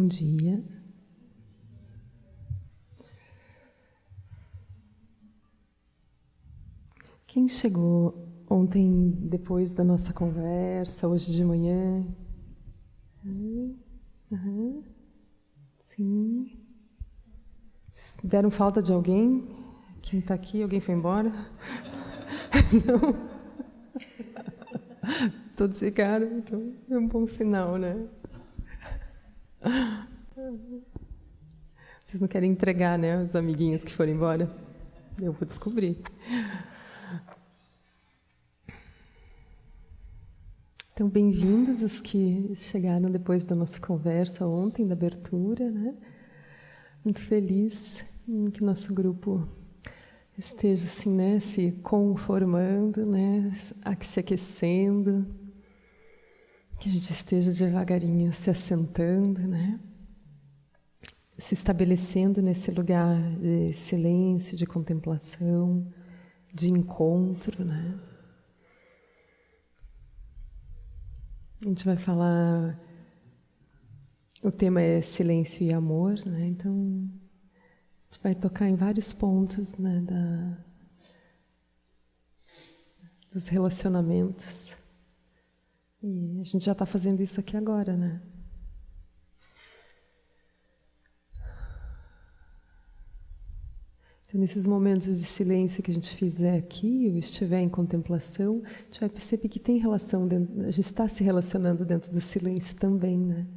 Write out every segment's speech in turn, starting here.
Bom dia. Quem chegou ontem, depois da nossa conversa, hoje de manhã? Uhum. Sim. Deram falta de alguém? Quem está aqui? Alguém foi embora? Não? Todos ficaram, então é um bom sinal, né? Vocês não querem entregar, né, os amiguinhos que foram embora? Eu vou descobrir. Então, bem-vindos os que chegaram depois da nossa conversa ontem, da abertura, né? Muito feliz em que nosso grupo esteja assim, né, se conformando, né, se aquecendo, que a gente esteja devagarinho se assentando, né, se estabelecendo nesse lugar de silêncio, de contemplação, de encontro, né. A gente vai falar, o tema é silêncio e amor, né, então a gente vai tocar em vários pontos, né, dos relacionamentos. E a gente já está fazendo isso aqui agora, né? Então, nesses momentos de silêncio que a gente fizer aqui, ou estiver em contemplação, a gente vai perceber que tem relação, a gente está se relacionando dentro do silêncio também, né?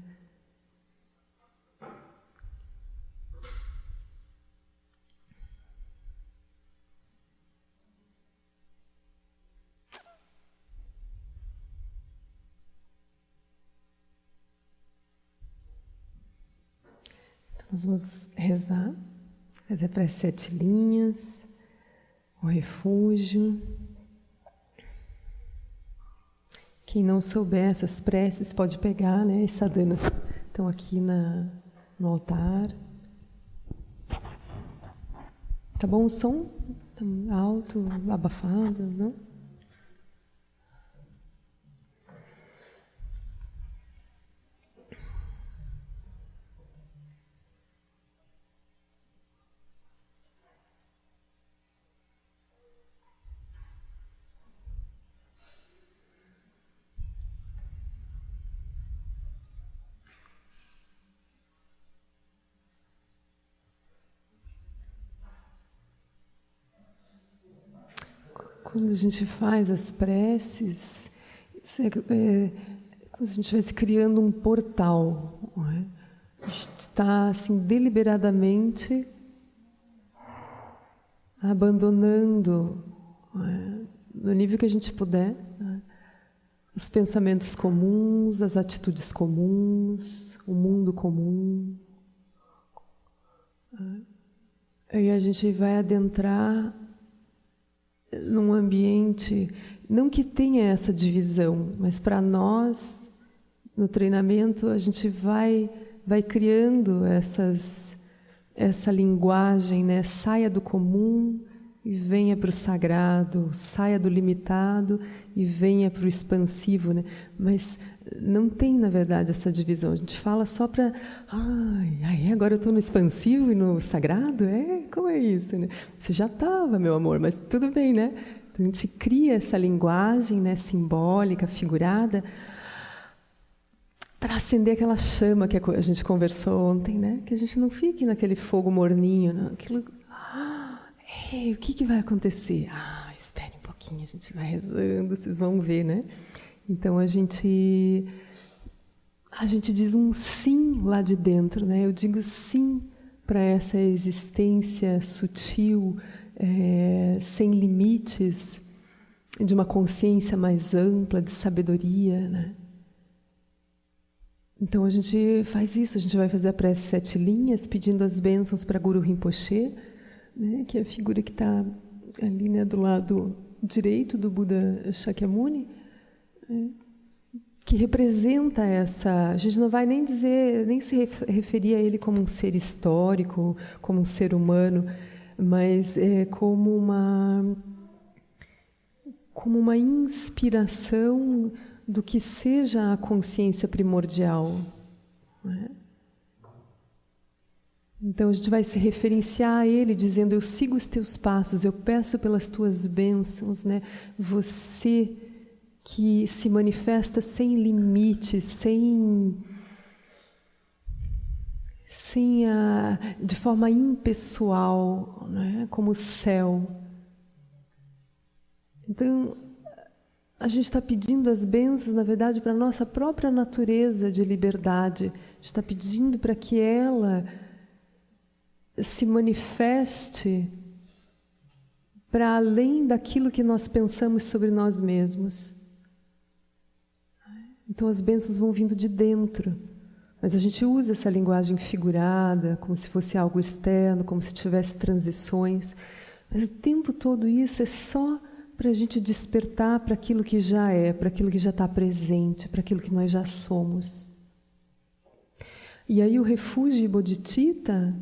Nós vamos rezar, fazer para as 7 linhas, o refúgio. Quem não souber essas preces pode pegar, né? As sadanas estão aqui no altar. Tá bom o som? Tá alto, abafado, não? Quando a gente faz as preces, como se a gente estivesse criando um portal. Não é? A gente está assim, deliberadamente abandonando, não é? No nível que a gente puder, não é? Os pensamentos comuns, as atitudes comuns, o mundo comum. Aí a gente vai adentrar num ambiente, não que tenha essa divisão, mas para nós, no treinamento, a gente vai criando essa linguagem, né? Saia do comum e venha para o sagrado, saia do limitado e venha para o expansivo, né? Mas não tem, na verdade, essa divisão. A gente fala só para... agora eu estou no expansivo e no sagrado? Como é isso, né? Você já estava, meu amor, mas tudo bem, né? Então, a gente cria essa linguagem, né, simbólica, figurada, para acender aquela chama que a gente conversou ontem, né? Que a gente não fique naquele fogo morninho, não. Aquilo... o que vai acontecer? Espere um pouquinho, a gente vai rezando, vocês vão ver, né? Então a gente diz um sim lá de dentro, né? Eu digo sim para essa existência sutil, sem limites, de uma consciência mais ampla, de sabedoria, né? Então a gente faz isso, a gente vai fazer a prece 7 linhas, pedindo as bênçãos para Guru Rinpoche, né? Que é a figura que está ali, né, do lado direito do Buda Shakyamuni, que representa essa... A gente não vai nem se referir a ele como um ser histórico, como um ser humano, mas como uma inspiração do que seja a consciência primordial, não é? Então a gente vai se referenciar a Ele dizendo: eu sigo os teus passos, eu peço pelas tuas bênçãos, né? Você que se manifesta sem limites, de forma impessoal, né? Como o céu. Então a gente está pedindo as bênçãos, na verdade, para a nossa própria natureza de liberdade. A gente está pedindo para que ela se manifeste para além daquilo que nós pensamos sobre nós mesmos. Então as bênçãos vão vindo de dentro, mas a gente usa essa linguagem figurada, como se fosse algo externo, como se tivesse transições, mas o tempo todo isso é só para a gente despertar para aquilo que já é, para aquilo que já está presente, para aquilo que nós já somos. E aí o refúgio bodhicitta,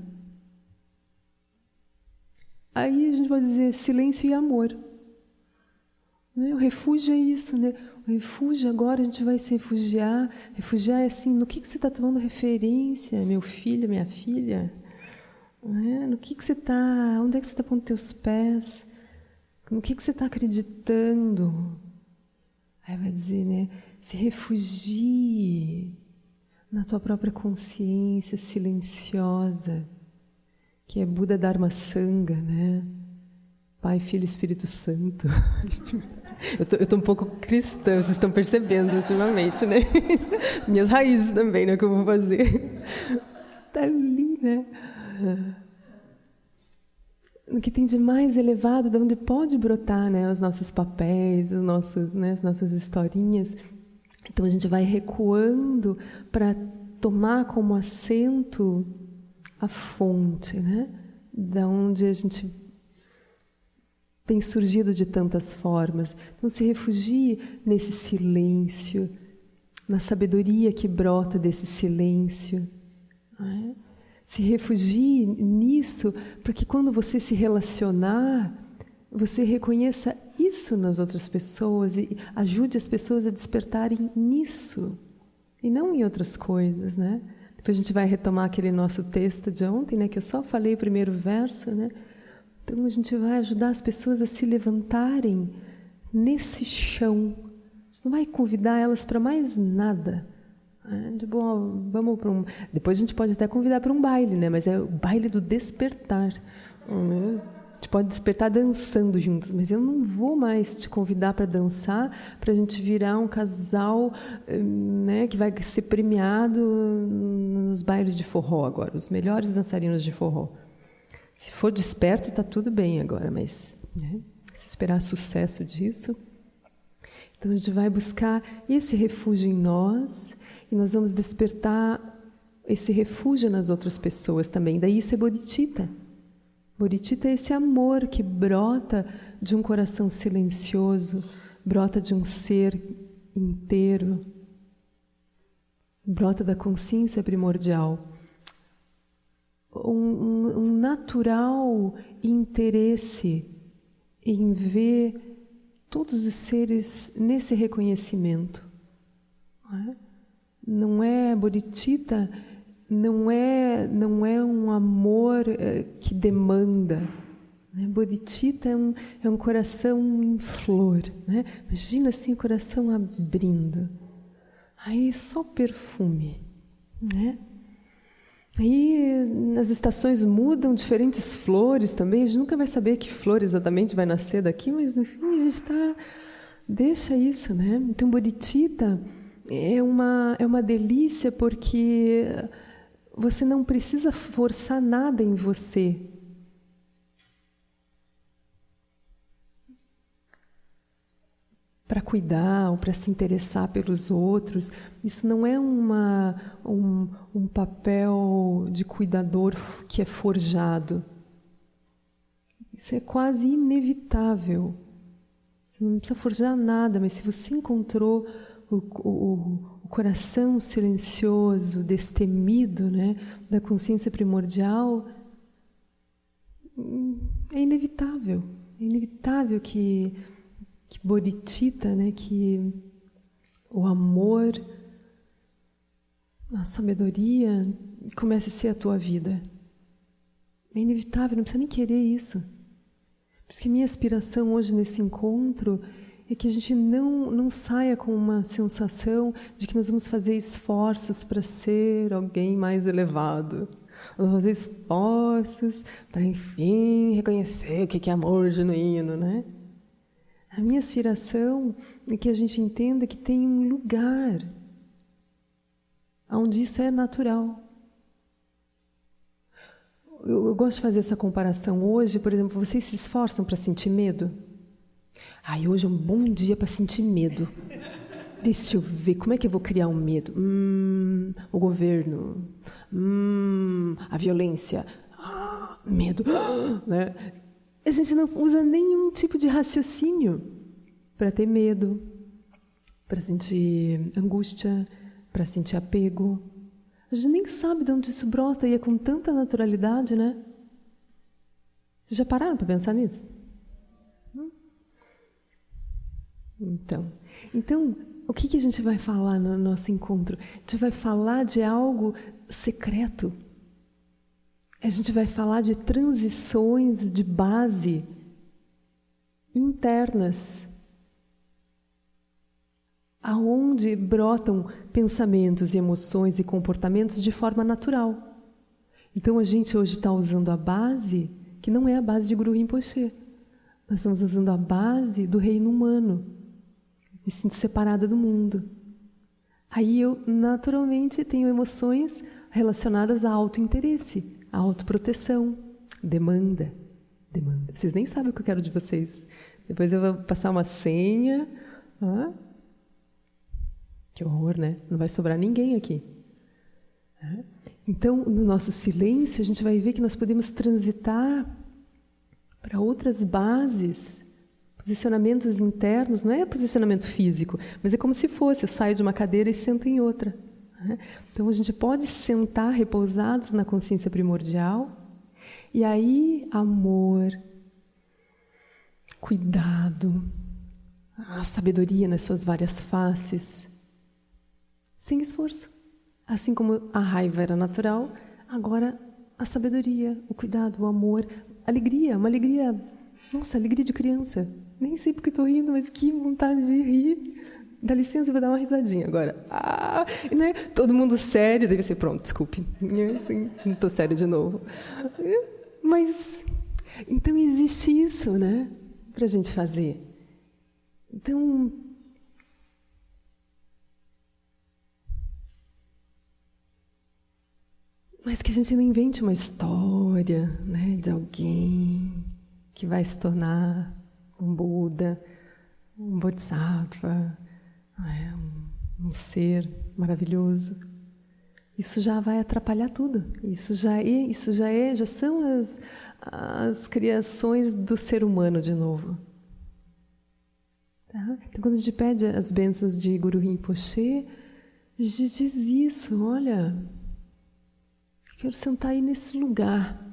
aí a gente pode dizer silêncio e amor. Né? O refúgio é isso, né? O refúgio, agora a gente vai se refugiar. Refugiar é assim, no que você está tomando referência, meu filho, minha filha? Né? No que você está, onde é que você está pondo teus pés? No que você está acreditando? Aí vai dizer, né? Se refugie na tua própria consciência silenciosa, que é Buda Dharma Sangha, né? Pai, Filho e Espírito Santo. Eu estou um pouco cristã, vocês estão percebendo ultimamente, né? Minhas raízes também, né? Que eu vou fazer. Está ali, né? No que tem de mais elevado, de onde pode brotar, né, os nossos papéis, os nossos, né, as nossas historinhas. Então a gente vai recuando para tomar como assento a fonte, né, da onde a gente tem surgido de tantas formas. Então se refugie nesse silêncio, na sabedoria que brota desse silêncio, né? Se refugie nisso, porque quando você se relacionar, você reconheça isso nas outras pessoas e ajude as pessoas a despertarem nisso e não em outras coisas, né? Depois a gente vai retomar aquele nosso texto de ontem, né? Que eu só falei o primeiro verso, né? Então a gente vai ajudar as pessoas a se levantarem nesse chão. A gente não vai convidar elas para mais nada. Tipo, vamos para depois a gente pode até convidar para um baile, né? Mas é o baile do despertar. A gente pode despertar dançando juntos, mas eu não vou mais te convidar para dançar, para a gente virar um casal, né, que vai ser premiado nos bailes de forró agora, os melhores dançarinos de forró. Se for desperto, está tudo bem agora, mas né, se esperar sucesso disso. Então a gente vai buscar esse refúgio em nós e nós vamos despertar esse refúgio nas outras pessoas também. Daí isso é bodhicitta. Bodhicitta é esse amor que brota de um coração silencioso, brota de um ser inteiro, brota da consciência primordial. Um natural interesse em ver todos os seres nesse reconhecimento. Não é bodhicitta, não é um amor que demanda. Né? Bodhicitta é um coração em flor. Né? Imagina assim o coração abrindo. Aí só perfume. Né? Aí as estações mudam, diferentes flores também. A gente nunca vai saber que flor exatamente vai nascer daqui, mas enfim, a gente deixa isso, né? Então, bodhicitta é uma delícia porque você não precisa forçar nada em você. Para cuidar ou para se interessar pelos outros. Isso não é um papel de cuidador que é forjado. Isso é quase inevitável. Você não precisa forjar nada, mas se você encontrou o coração silencioso, destemido, né, da consciência primordial, é inevitável. É inevitável que bodhicitta, né, que o amor, a sabedoria comece a ser a tua vida. É inevitável, não precisa nem querer isso. Por isso que a minha aspiração hoje nesse encontro é que a gente não saia com uma sensação de que nós vamos fazer esforços para ser alguém mais elevado. Nós vamos fazer esforços para, enfim, reconhecer o que é amor genuíno, né? A minha aspiração é que a gente entenda que tem um lugar onde isso é natural. Eu gosto de fazer essa comparação hoje, por exemplo, vocês se esforçam para sentir medo? Hoje é um bom dia para sentir medo. Deixa eu ver, como é que eu vou criar um medo? O governo. A violência. Medo. Né? A gente não usa nenhum tipo de raciocínio para ter medo, para sentir angústia, para sentir apego. A gente nem sabe de onde isso brota e é com tanta naturalidade, né? Vocês já pararam para pensar nisso? Então, o que a gente vai falar no nosso encontro? A gente vai falar de algo secreto. A gente vai falar de transições de base internas, aonde brotam pensamentos e emoções e comportamentos de forma natural. Então a gente hoje está usando a base que não é a base de Guru Rinpoche. Nós estamos usando a base do reino humano, me sinto separada do mundo. Aí eu naturalmente tenho emoções relacionadas a autointeresse, a autoproteção, demanda. Vocês nem sabem o que eu quero de vocês. Depois eu vou passar uma senha. Que horror, né? Não vai sobrar ninguém aqui. Então, no nosso silêncio, a gente vai ver que nós podemos transitar para outras bases, posicionamentos internos. Não é posicionamento físico, mas é como se fosse, eu saio de uma cadeira e sento em outra. Então, a gente pode sentar repousados na consciência primordial, e aí, amor, cuidado, a sabedoria nas suas várias faces, sem esforço. Assim como a raiva era natural, agora a sabedoria, o cuidado, o amor, alegria, uma alegria, nossa, alegria de criança. Nem sei porque estou rindo, mas que vontade de rir. Dá licença, eu vou dar uma risadinha agora. Né? Todo mundo sério, deve ser pronto, desculpe. Assim, não estou sério de novo. Mas, então existe isso, né? Para a gente fazer. Então, mas que a gente não invente uma história, né, de alguém que vai se tornar um Buda, um Bodhisattva, um ser maravilhoso. Isso já vai atrapalhar tudo. Isso já são as criações do ser humano de novo. Tá? Então, quando a gente pede as bênçãos de Guru Rinpoche, a gente diz isso, olha, quero sentar aí nesse lugar.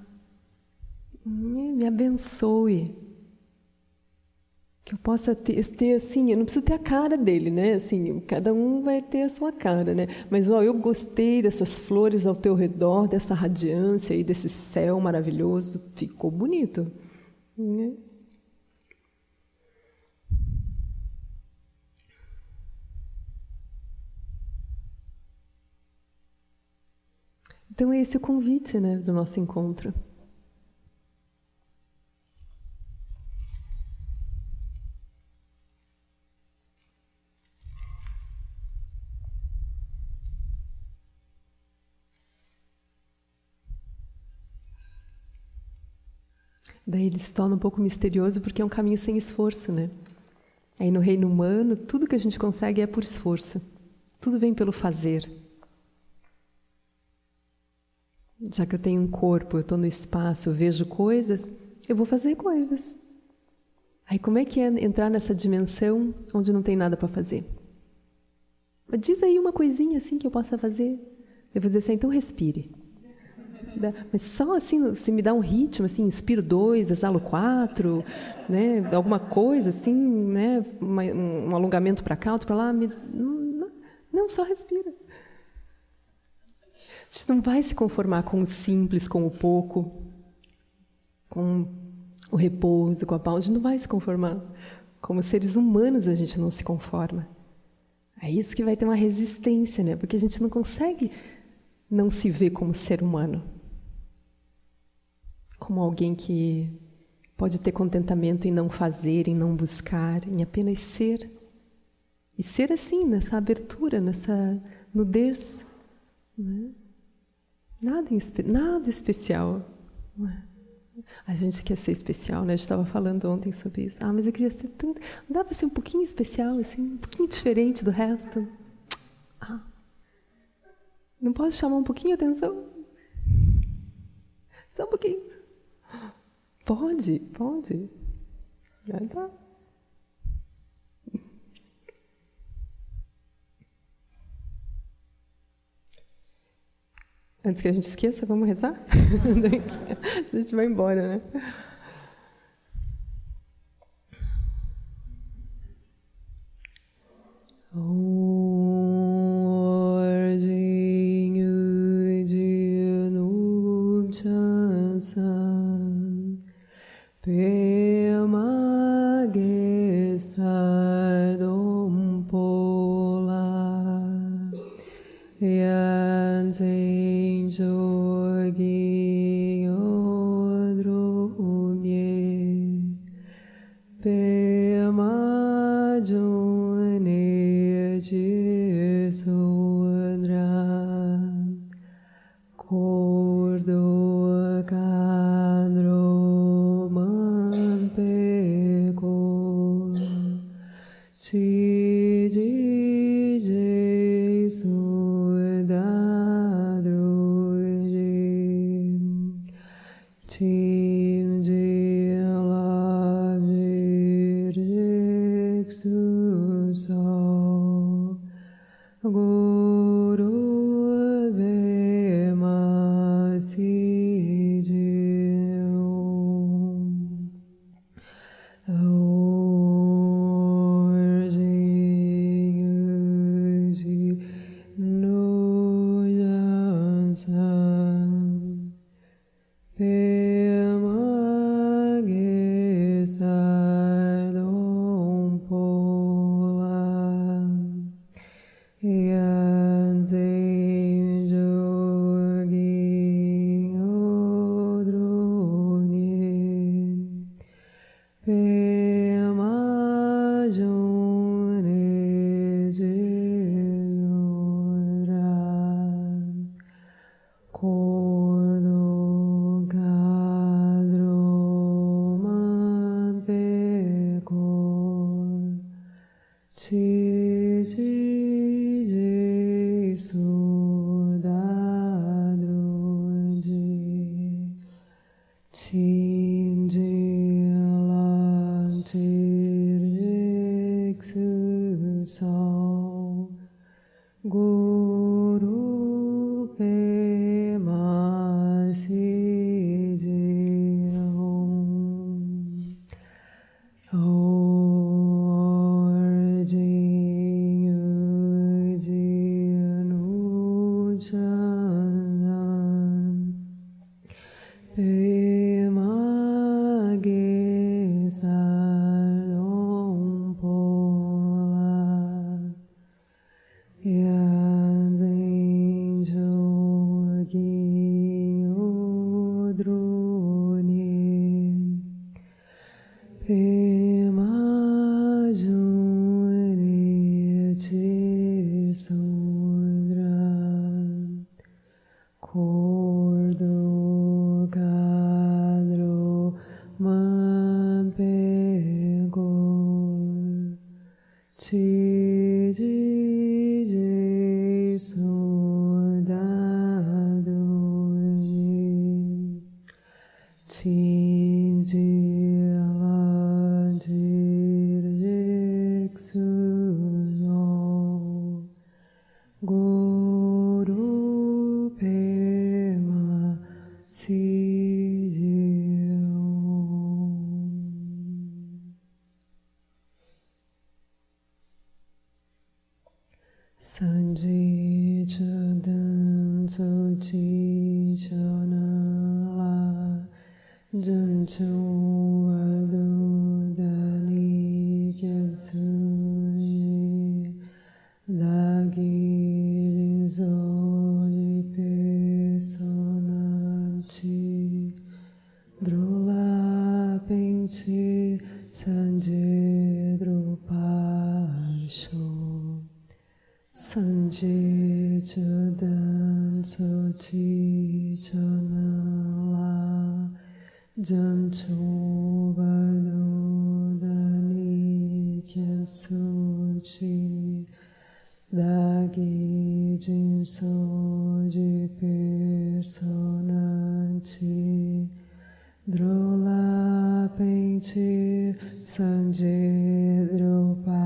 Me abençoe. Que eu possa ter assim, eu não preciso ter a cara dele, né? Assim, cada um vai ter a sua cara, né? Mas, eu gostei dessas flores ao teu redor, dessa radiância e desse céu maravilhoso. Ficou bonito. Né? Então, é esse o convite, né, do nosso encontro. Daí ele se torna um pouco misterioso porque é um caminho sem esforço, né? Aí no reino humano, tudo que a gente consegue é por esforço. Tudo vem pelo fazer. Já que eu tenho um corpo, eu estou no espaço, eu vejo coisas, eu vou fazer coisas. Aí como é que é entrar nessa dimensão onde não tem nada para fazer? Mas diz aí uma coisinha assim que eu possa fazer. Eu vou dizer assim, então respire. Mas só assim, se me dá um ritmo, assim, inspiro 2, exalo 4, né? Alguma coisa assim, né? Um alongamento para cá, outro para lá. Não, só respira. A gente não vai se conformar com o simples, com o pouco. com o repouso, com a pausa, a gente não vai se conformar. Como seres humanos a gente não se conforma. É isso que vai ter uma resistência, né? Porque a gente não consegue não se ver como ser humano. Como alguém que pode ter contentamento em não fazer, em não buscar, em apenas ser. E ser assim, nessa abertura, nessa nudez. Né? Nada especial. Não é? A gente quer ser especial, né? A gente estava falando ontem sobre isso. Mas eu queria ser tanto... Não dá para ser um pouquinho especial, assim, um pouquinho diferente do resto? Não posso chamar um pouquinho a atenção? Só um pouquinho. Pode. Já tá. Antes que a gente esqueça, vamos rezar? A gente vai embora, né? Sanji Chodan Sochi Chonala Jancho Vadu Dani Kyasuni Dagi Zoji Pesonanchi Drula Penti Sanje Drupasho Sanje Chadan Sochi Chanala Jancho Vadu Dani Kyasuchi Dagi Jinsoji Pesonanchi Drola Penti Sanje Druparsho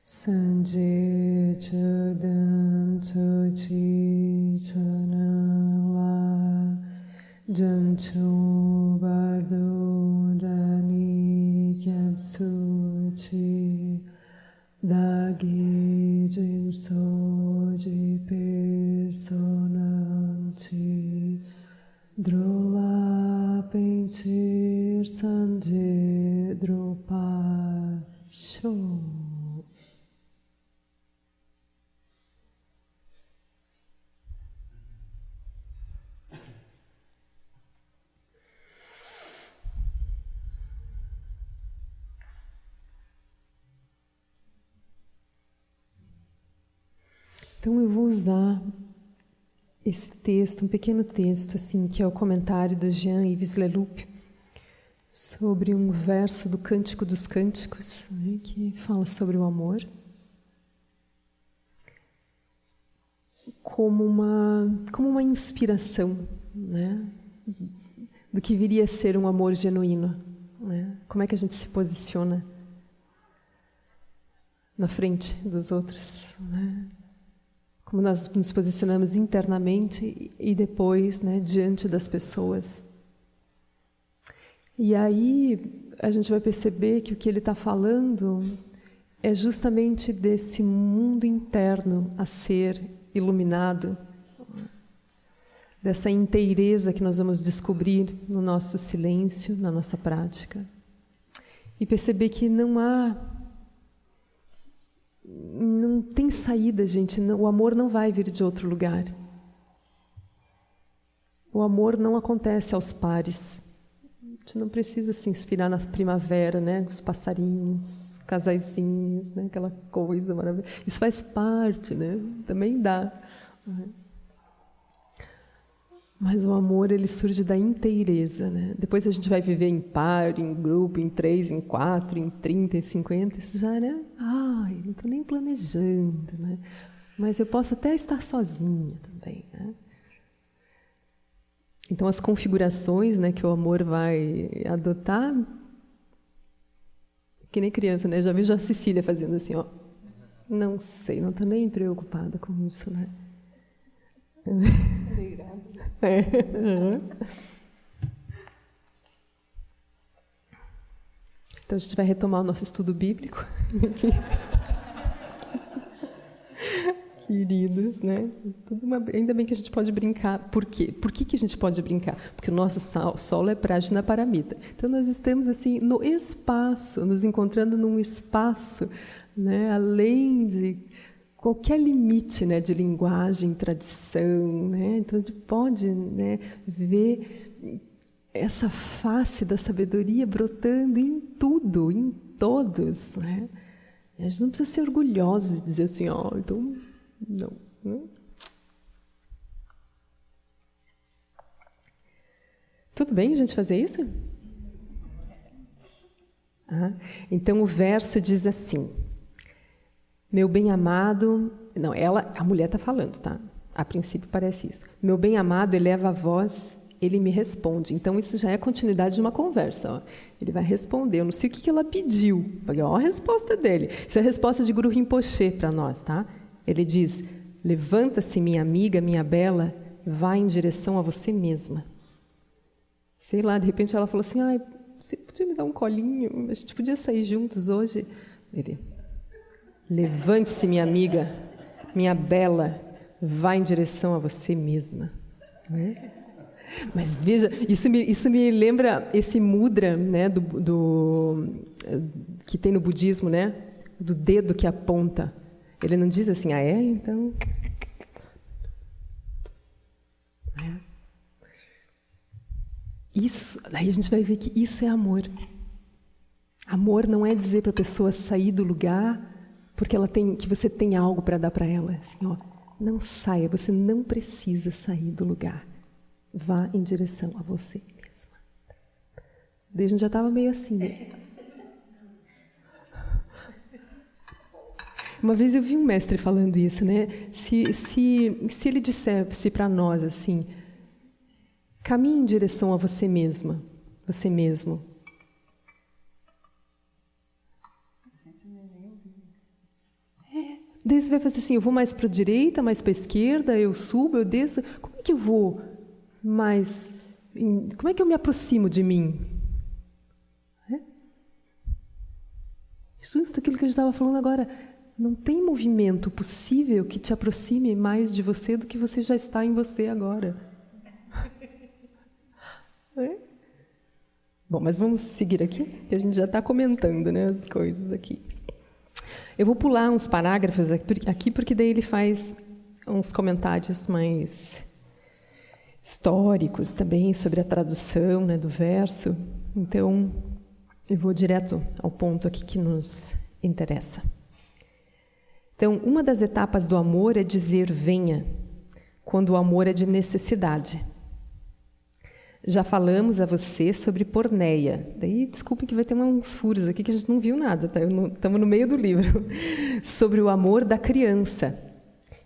Sanje Chadan Sochi Chanala Jancho Bardo Dani Kyapsuchi Dagi Jinsoji Pesonanchi Drola Pentir Sanje Drupa Show. Então eu vou usar esse texto, um pequeno texto, assim, que é o comentário do Jean-Yves Leloup sobre um verso do Cântico dos Cânticos, né, que fala sobre o amor como uma inspiração, né, do que viria a ser um amor genuíno, né? Como é que a gente se posiciona na frente dos outros, né? Como nós nos posicionamos internamente e depois, né, diante das pessoas. E aí a gente vai perceber que o que ele está falando é justamente desse mundo interno a ser iluminado, dessa inteireza que nós vamos descobrir no nosso silêncio, na nossa prática. E perceber que não tem saída, gente. O amor não vai vir de outro lugar. O amor não acontece aos pares. A gente não precisa se inspirar na primavera, né? Os passarinhos, casaizinhos, né? Aquela coisa maravilhosa. Isso faz parte, né? Também dá. Mas o amor, ele surge da inteireza, né? Depois a gente vai viver em par, em grupo, em 3, em 4, em 30, em 50. Isso já era, não estou nem planejando, né? Mas eu posso até estar sozinha também, né? Então as configurações, né, que o amor vai adotar, que nem criança, né? Já vi a Cecília fazendo assim, ó. Não sei, não estou nem preocupada com isso, né? Então a gente vai retomar o nosso estudo bíblico. Queridos, né? Ainda bem que a gente pode brincar. Por quê? Por que a gente pode brincar? Porque o nosso solo é Prajna Paramita. Então nós estamos assim no espaço, nos encontrando num espaço, né, além de qualquer limite, né, de linguagem, tradição, né? Então a gente pode, né, ver essa face da sabedoria brotando em tudo, em todos, né? E a gente não precisa ser orgulhosos de dizer assim, então não, né? Tudo bem a gente fazer isso? Então o verso diz assim: meu bem-amado... Não, a mulher está falando, tá? A princípio parece isso. Meu bem-amado eleva a voz, ele me responde. Então isso já é a continuidade de uma conversa. Ó. Ele vai responder. Eu não sei o que ela pediu. Olha a resposta dele. Isso é a resposta de Guru Rinpoche para nós, tá? Ele diz: levanta-se, minha amiga, minha bela, vá em direção a você mesma. Sei lá, de repente ela falou assim: você podia me dar um colinho? A gente podia sair juntos hoje? Ele: levante-se, minha amiga, minha bela, vá em direção a você mesma. Mas veja, isso me lembra esse mudra, né, que tem no budismo, né, do dedo que aponta. Ele não diz assim, então... Isso, daí a gente vai ver que isso é amor. Amor não é dizer para a pessoa sair do lugar porque que você tem algo para dar para ela. Assim, não saia, você não precisa sair do lugar. Vá em direção a você mesma. Daí a gente já estava meio assim, né? Uma vez eu vi um mestre falando isso, né? Se ele dissesse para nós assim, caminhe em direção a você mesma, você mesmo. Daí você vai fazer assim, eu vou mais para a direita, mais para a esquerda, eu subo, eu desço. Como é que eu vou mais... Como é que eu me aproximo de mim? Justo aquilo que a gente estava falando agora. Não tem movimento possível que te aproxime mais de você do que você já está em você agora. Bom, mas vamos seguir aqui, que a gente já está comentando, né, as coisas aqui. Eu vou pular uns parágrafos aqui, porque daí ele faz uns comentários mais históricos também sobre a tradução, né, do verso. Então, eu vou direto ao ponto aqui que nos interessa. Então, uma das etapas do amor é dizer venha, quando o amor é de necessidade. Já falamos a você sobre porneia. Daí, desculpem que vai ter uns furos aqui que a gente não viu nada, tá? Estamos no meio do livro. Sobre o amor da criança,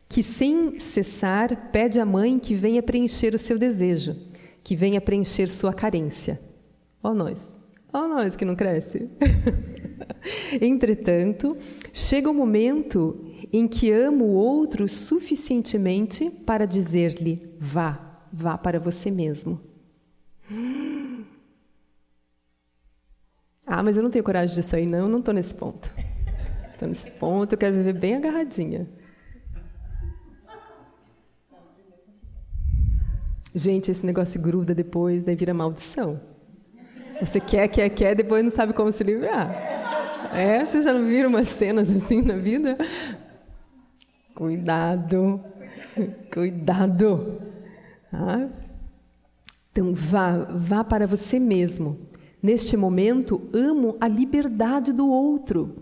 que sem cessar pede à mãe que venha preencher o seu desejo, que venha preencher sua carência. Ó nós que não cresce. Entretanto, chega o momento em que amo o outro suficientemente para dizer-lhe, vá para você mesmo. Mas eu não tenho coragem disso aí, não estou nesse ponto. Estou nesse ponto, eu quero viver bem agarradinha. Gente, esse negócio gruda depois, daí vira maldição. Você quer, depois não sabe como se livrar. Vocês já não viram umas cenas assim na vida? Cuidado. Então, vá para você mesmo. Neste momento, amo a liberdade do outro.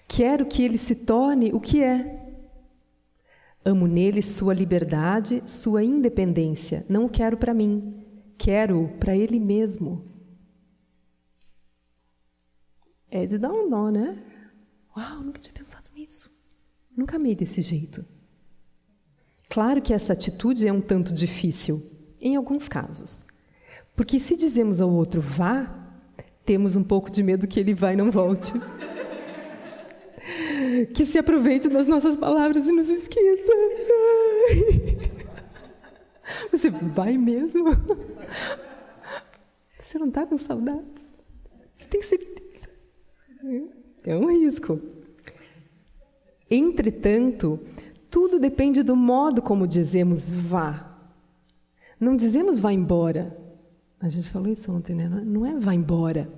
Quero que ele se torne o que é. Amo nele sua liberdade, sua independência. Não o quero para mim. Quero para ele mesmo. É de dar um nó, né? Uau, nunca tinha pensado nisso. Nunca amei desse jeito. Claro que essa atitude é um tanto difícil, em alguns casos. Porque se dizemos ao outro vá, temos um pouco de medo que ele vá e não volte. Que se aproveite das nossas palavras e nos esqueça. Você vai mesmo? Você não está com saudades? Você tem certeza? É um risco. Entretanto, tudo depende do modo como dizemos vá. Não dizemos vá embora. A gente falou isso ontem, né? Não é vá embora.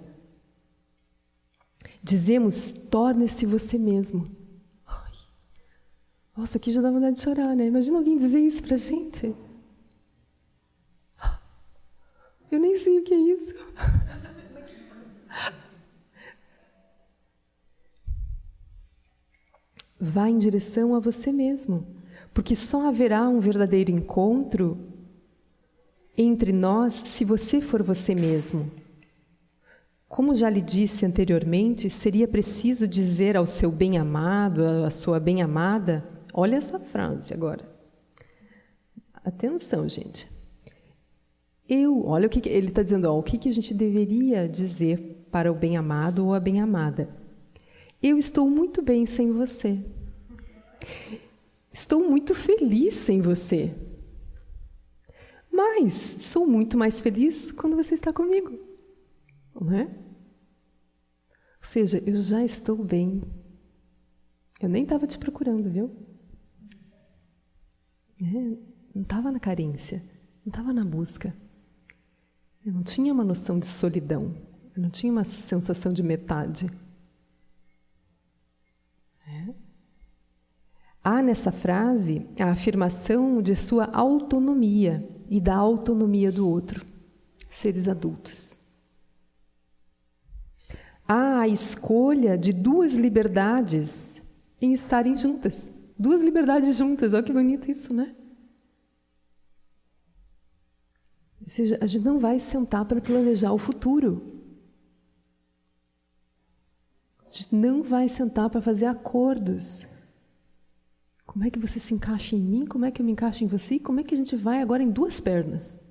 Dizemos torne-se você mesmo. Ai, nossa, aqui já dá vontade de chorar, né? Imagina alguém dizer isso pra gente. Eu nem sei o que é isso. Vá em direção a você mesmo, porque só haverá um verdadeiro encontro entre nós se você for você mesmo. Como já lhe disse anteriormente, seria preciso dizer ao seu bem-amado, à sua bem-amada, olha essa frase agora. Atenção, gente. Olha o que ele está dizendo, o que a gente deveria dizer para o bem-amado ou a bem-amada. Eu estou muito bem sem você. Estou muito feliz sem você. Mas sou muito mais feliz quando você está comigo. Não é? Ou seja, eu já estou bem. Eu nem estava te procurando, viu? Não estava na carência. não estava na busca. Eu não tinha uma noção de solidão. Eu não tinha uma sensação de metade. Há nessa frase a afirmação de sua autonomia e da autonomia do outro, seres adultos. Há a escolha de duas liberdades em estarem juntas. Duas liberdades juntas, olha que bonito isso, né? Ou seja, a gente não vai sentar para planejar o futuro. A gente não vai sentar para fazer acordos. Como é que você se encaixa em mim? Como é que eu me encaixo em você? E como é que a gente vai agora em duas pernas?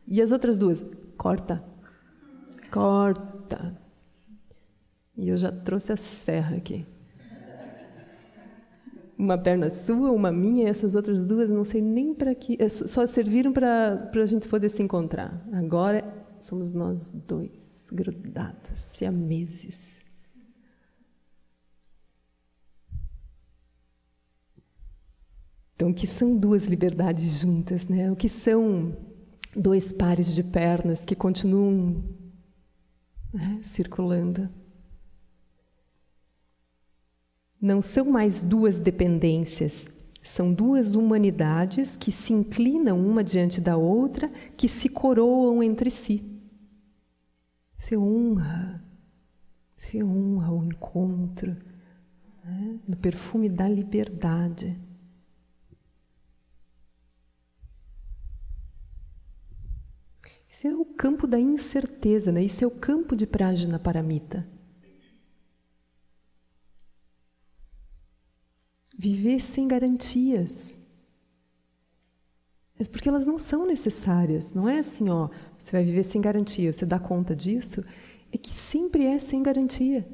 E as outras duas? Corta. Corta. E eu já trouxe a serra aqui. Uma perna sua, uma minha, e essas outras duas, não sei nem para que... Só serviram para a gente poder se encontrar. Agora somos nós dois, grudados, siameses. Então, o que são duas liberdades juntas, né? O que são dois pares de pernas que continuam, né, circulando? Não são mais duas dependências, são duas humanidades que se inclinam uma diante da outra, que se coroam entre si. Se honra o encontro, né, no perfume da liberdade. Esse é o campo da incerteza, né? Esse é o campo de Prajnaparamita. Viver sem garantias. É porque elas não são necessárias. Não é assim, ó, você vai viver sem garantia, você dá conta disso. É que sempre é sem garantia.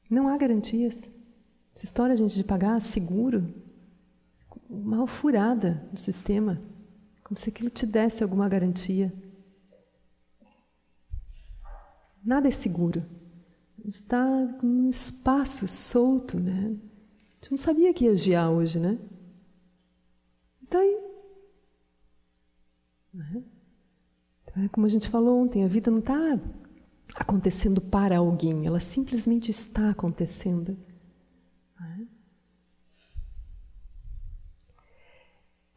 Não há garantias. Essa história, gente, de pagar seguro, mal furada do sistema. Como se aquilo te desse alguma garantia. Nada é seguro. Está num espaço solto, né? A gente não sabia que ia gear hoje, né? Está aí. Então, é como a gente falou ontem, a vida não está acontecendo para alguém, ela simplesmente está acontecendo.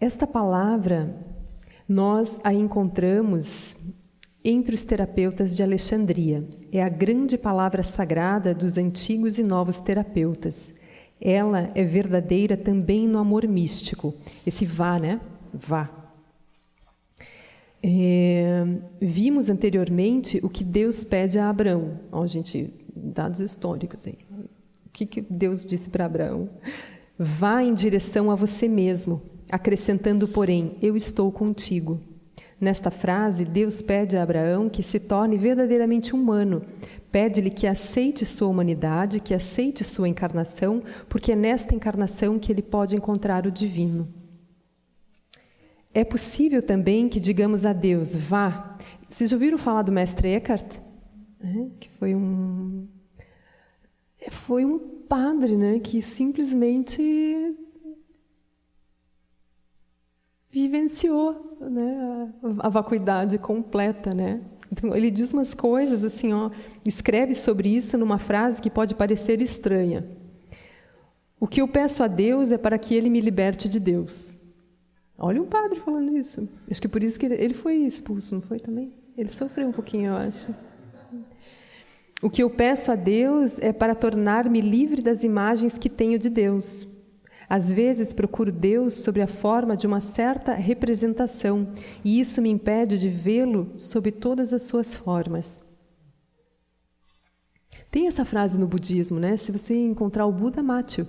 Esta palavra, nós a encontramos entre os terapeutas de Alexandria. É a grande palavra sagrada dos antigos e novos terapeutas. Ela é verdadeira também no amor místico. Esse vá, né? Vá. Vimos anteriormente o que Deus pede a Abraão. Ó, gente, dados históricos aí. O que Deus disse para Abraão? Vá em direção a você mesmo, acrescentando, porém, eu estou contigo. Nesta frase, Deus pede a Abraão que se torne verdadeiramente humano. Pede-lhe que aceite sua humanidade, que aceite sua encarnação, porque é nesta encarnação que ele pode encontrar o divino. É possível também que digamos a Deus, vá. Vocês já ouviram falar do mestre Eckhart? Que foi um padre, né, que simplesmente vivenciou, né, a vacuidade completa, né? Então, ele diz umas coisas assim, ó, escreve sobre isso numa frase que pode parecer estranha. O que eu peço a Deus é para que Ele me liberte de Deus. Olha um padre falando isso. Acho que por isso que ele foi expulso, não foi também? Ele sofreu um pouquinho, eu acho. O que eu peço a Deus é para tornar-me livre das imagens que tenho de Deus. Às vezes procuro Deus sob a forma de uma certa representação, e isso me impede de vê-lo sob todas as suas formas. Tem essa frase no budismo, né? Se você encontrar o Buda, mate-o.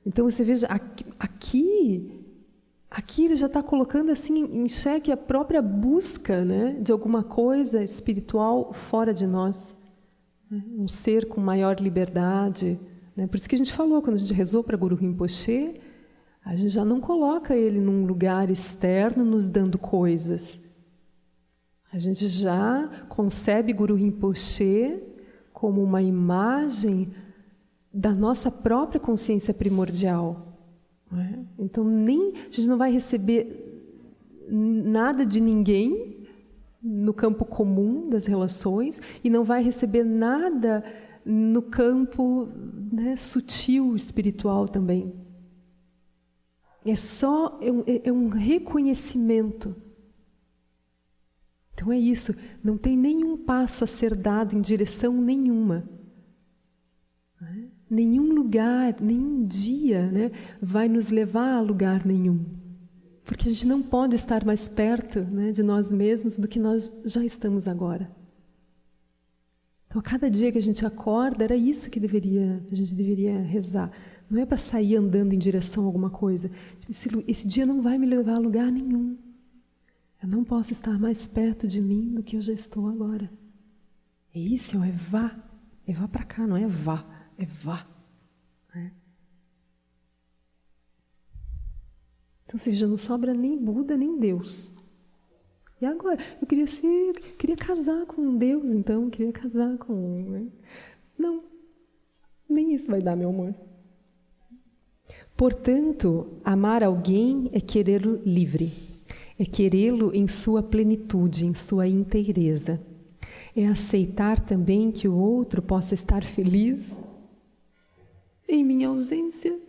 Então você veja, aqui ele já está colocando assim em xeque a própria busca, né, de alguma coisa espiritual fora de nós. Um ser com maior liberdade. Por isso que a gente falou, quando a gente rezou para Guru Rinpoche, a gente já não coloca ele num lugar externo nos dando coisas. A gente já concebe Guru Rinpoche como uma imagem da nossa própria consciência primordial. Não é? Então, a gente não vai receber nada de ninguém no campo comum das relações e não vai receber nada no campo, né, sutil, espiritual também. É um reconhecimento. Então é isso, não tem nenhum passo a ser dado em direção nenhuma. Né? Nenhum lugar, nenhum dia, né, vai nos levar a lugar nenhum. Porque a gente não pode estar mais perto, né, de nós mesmos do que nós já estamos agora. Então, a cada dia que a gente acorda, era isso que a gente deveria rezar. Não é para sair andando em direção a alguma coisa. Esse dia não vai me levar a lugar nenhum. Eu não posso estar mais perto de mim do que eu já estou agora. É isso, é vá. É vá para cá, não é vá. É vá. É. Então, ou seja, não sobra nem Buda, nem Deus. E agora? Eu queria casar com Deus, então. Queria casar com... Né? Não. Nem isso vai dar, meu amor. Portanto, amar alguém é querê-lo livre. É querê-lo em sua plenitude, em sua inteireza. É aceitar também que o outro possa estar feliz em minha ausência.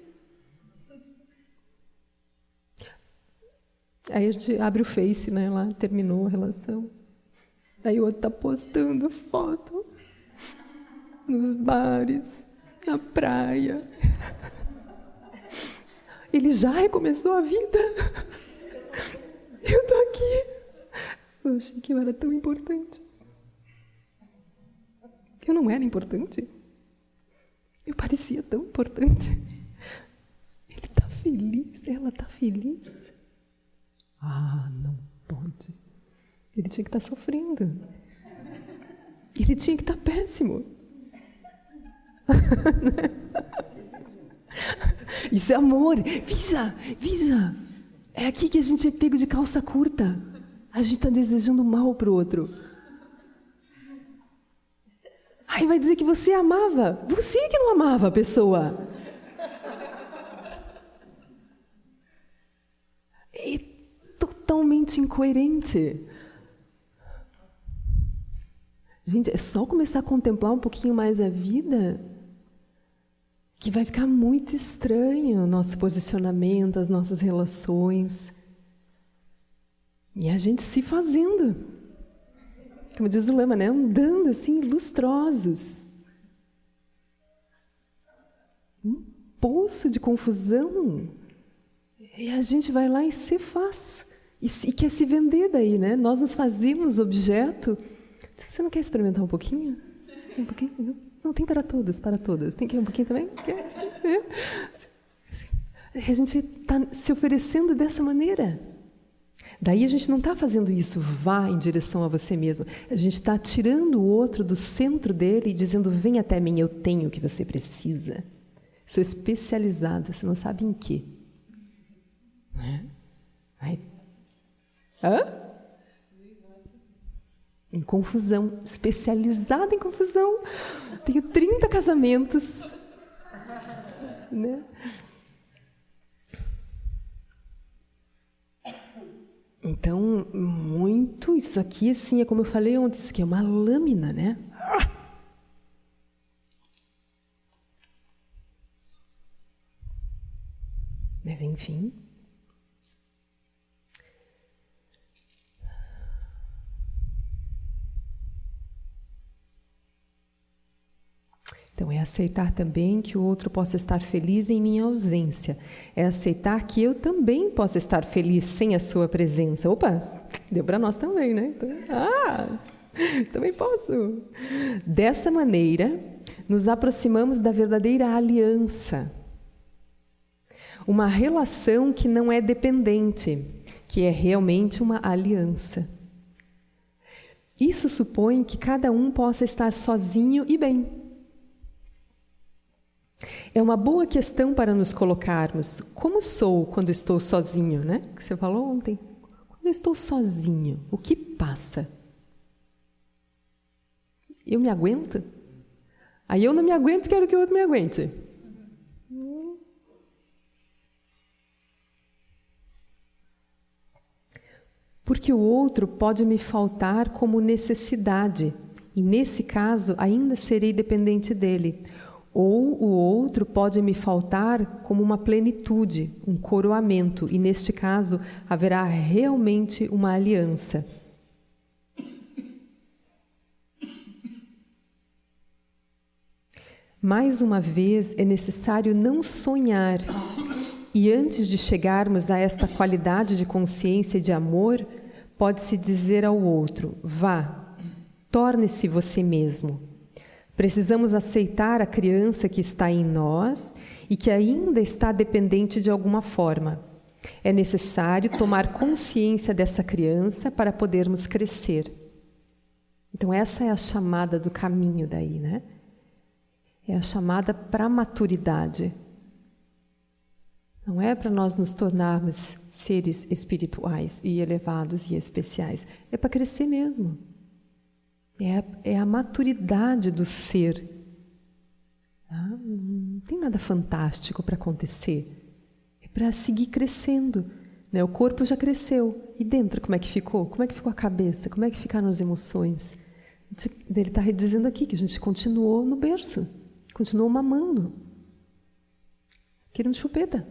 Aí a gente abre o Face, né, lá, terminou a relação. Aí o outro tá postando foto nos bares, na praia. Ele já recomeçou a vida. Eu tô aqui. Eu achei que eu era tão importante. Eu não era importante. Eu parecia tão importante. Ele tá feliz, ela tá feliz. Ah, não pode. Ele tinha que estar sofrendo. Ele tinha que estar péssimo. Isso é amor. Veja. É aqui que a gente é pego de calça curta. A gente está desejando mal para o outro. Aí vai dizer que você amava. Você que não amava a pessoa. É totalmente incoerente. Gente, é só começar a contemplar um pouquinho mais a vida que vai ficar muito estranho o nosso posicionamento, as nossas relações. E a gente se fazendo. Como diz o Lama, né? Andando assim, lustrosos. Um poço de confusão. E a gente vai lá e se faz. E quer se vender daí, né? Nós nos fazemos objeto. Você não quer experimentar um pouquinho? Um pouquinho? Não tem para todos, para todas. Tem que ir um pouquinho também? A gente está se oferecendo dessa maneira. Daí a gente não está fazendo isso, vá em direção a você mesmo. A gente está tirando o outro do centro dele e dizendo, vem até mim, eu tenho o que você precisa. Sou especializada, você não sabe em quê. Hã? Em confusão, especializada em confusão. Tenho 30 casamentos. Né? Então, muito isso aqui, assim, é como eu falei ontem, isso aqui é uma lâmina, né? Mas, enfim... Então, é aceitar também que o outro possa estar feliz em minha ausência. É aceitar que eu também possa estar feliz sem a sua presença. Opa, deu para nós também, né? Então, também posso. Dessa maneira, nos aproximamos da verdadeira aliança. Uma relação que não é dependente, que é realmente uma aliança. Isso supõe que cada um possa estar sozinho e bem. É uma boa questão para nos colocarmos. Como sou quando estou sozinho, né? Que você falou ontem. Quando eu estou sozinho, o que passa? Eu me aguento? Aí eu não me aguento, quero que o outro me aguente. Porque o outro pode me faltar como necessidade, e nesse caso ainda serei dependente dele. Ou o outro pode me faltar como uma plenitude, um coroamento, e neste caso haverá realmente uma aliança. Mais uma vez, é necessário não sonhar. E antes de chegarmos a esta qualidade de consciência e de amor, pode-se dizer ao outro: vá, torne-se você mesmo. Precisamos aceitar a criança que está em nós e que ainda está dependente de alguma forma. É necessário tomar consciência dessa criança para podermos crescer. Então essa é a chamada do caminho daí, né? É a chamada para a maturidade. Não é para nós nos tornarmos seres espirituais e elevados e especiais. É para crescer mesmo. É a maturidade do ser. Não tem nada fantástico para acontecer. É para seguir crescendo. Né? O corpo já cresceu. E dentro como é que ficou? Como é que ficou a cabeça? Como é que ficaram as emoções? Ele está dizendo aqui que a gente continuou no berço. Continuou mamando. Querendo chupeta.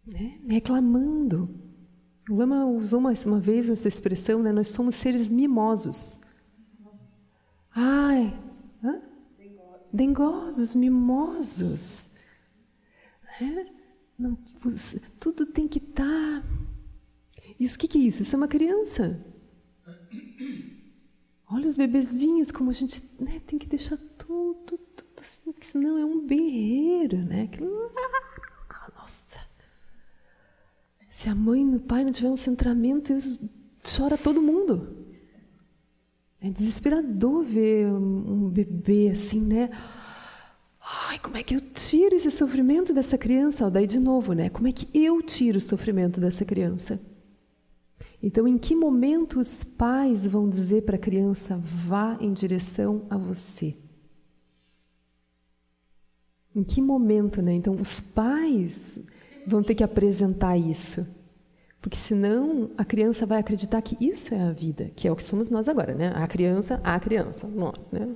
Né? Reclamando. O Lama usou uma vez essa expressão, né? Nós somos seres mimosos. Ai, dengosos, mimosos. É? Não, tudo tem que estar... Isso, o que é isso? Isso é uma criança. Olha os bebezinhos, como a gente, né, tem que deixar tudo assim, porque senão é um berreiro, né? Nossa! Se a mãe e o pai não tiver um centramento, chora todo mundo. É desesperador ver um bebê assim, né? Ai, como é que eu tiro esse sofrimento dessa criança? Daí de novo, né? Como é que eu tiro o sofrimento dessa criança? Então, em que momento os pais vão dizer para a criança, vá em direção a você? Em que momento, né? Então, os pais vão ter que apresentar isso. Porque senão a criança vai acreditar que isso é a vida, que é o que somos nós agora, né? A criança, nós, né?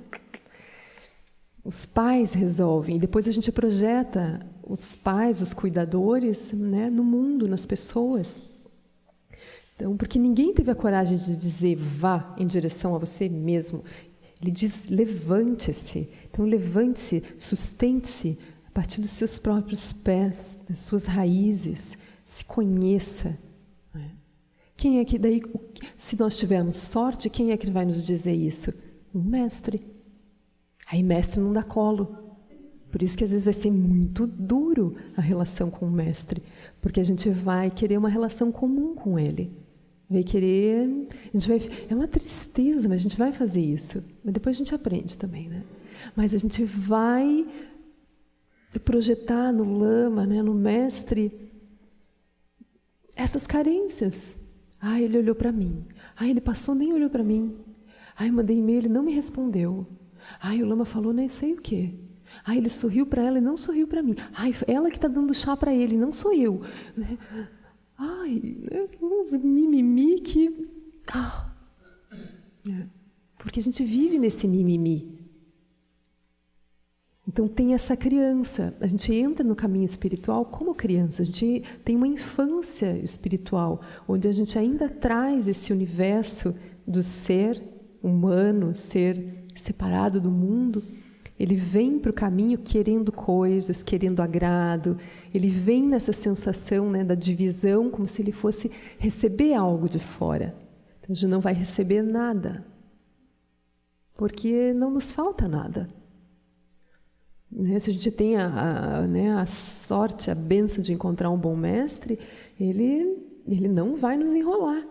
Os pais resolvem, e depois a gente projeta os pais, os cuidadores, né, no mundo, nas pessoas. Então, porque ninguém teve a coragem de dizer, vá em direção a você mesmo. Ele diz, levante-se. Então, levante-se, sustente-se a partir dos seus próprios pés, das suas raízes. Se conheça. Quem é que daí, se nós tivermos sorte, quem é que vai nos dizer isso? Um mestre. Aí, mestre não dá colo. Por isso que às vezes vai ser muito duro a relação com o mestre. Porque a gente vai querer uma relação comum com ele. Vai querer... é uma tristeza, mas a gente vai fazer isso. Mas depois a gente aprende também, né? Mas a gente vai projetar no Lama, né, no mestre, essas carências. Ah, ele olhou para mim. Ah, ele passou, nem olhou para mim. Ah, eu mandei e-mail, ele não me respondeu. Ah, o Lama falou nem sei o quê. Ah, ele sorriu para ela e não sorriu para mim. Ah, ela que está dando chá para ele, não sou eu. Ai, uns mimimi que... Porque a gente vive nesse mimimi. Então tem essa criança. A gente entra no caminho espiritual como criança. A gente tem uma infância espiritual, onde a gente ainda traz esse universo do ser humano, ser separado do mundo. Ele vem para o caminho querendo coisas, querendo agrado. Ele vem nessa sensação, né, da divisão, como se ele fosse receber algo de fora. Então, a gente não vai receber nada, porque não nos falta nada. Né? Se a gente tem a sorte, a bênção de encontrar um bom mestre, ele não vai nos enrolar.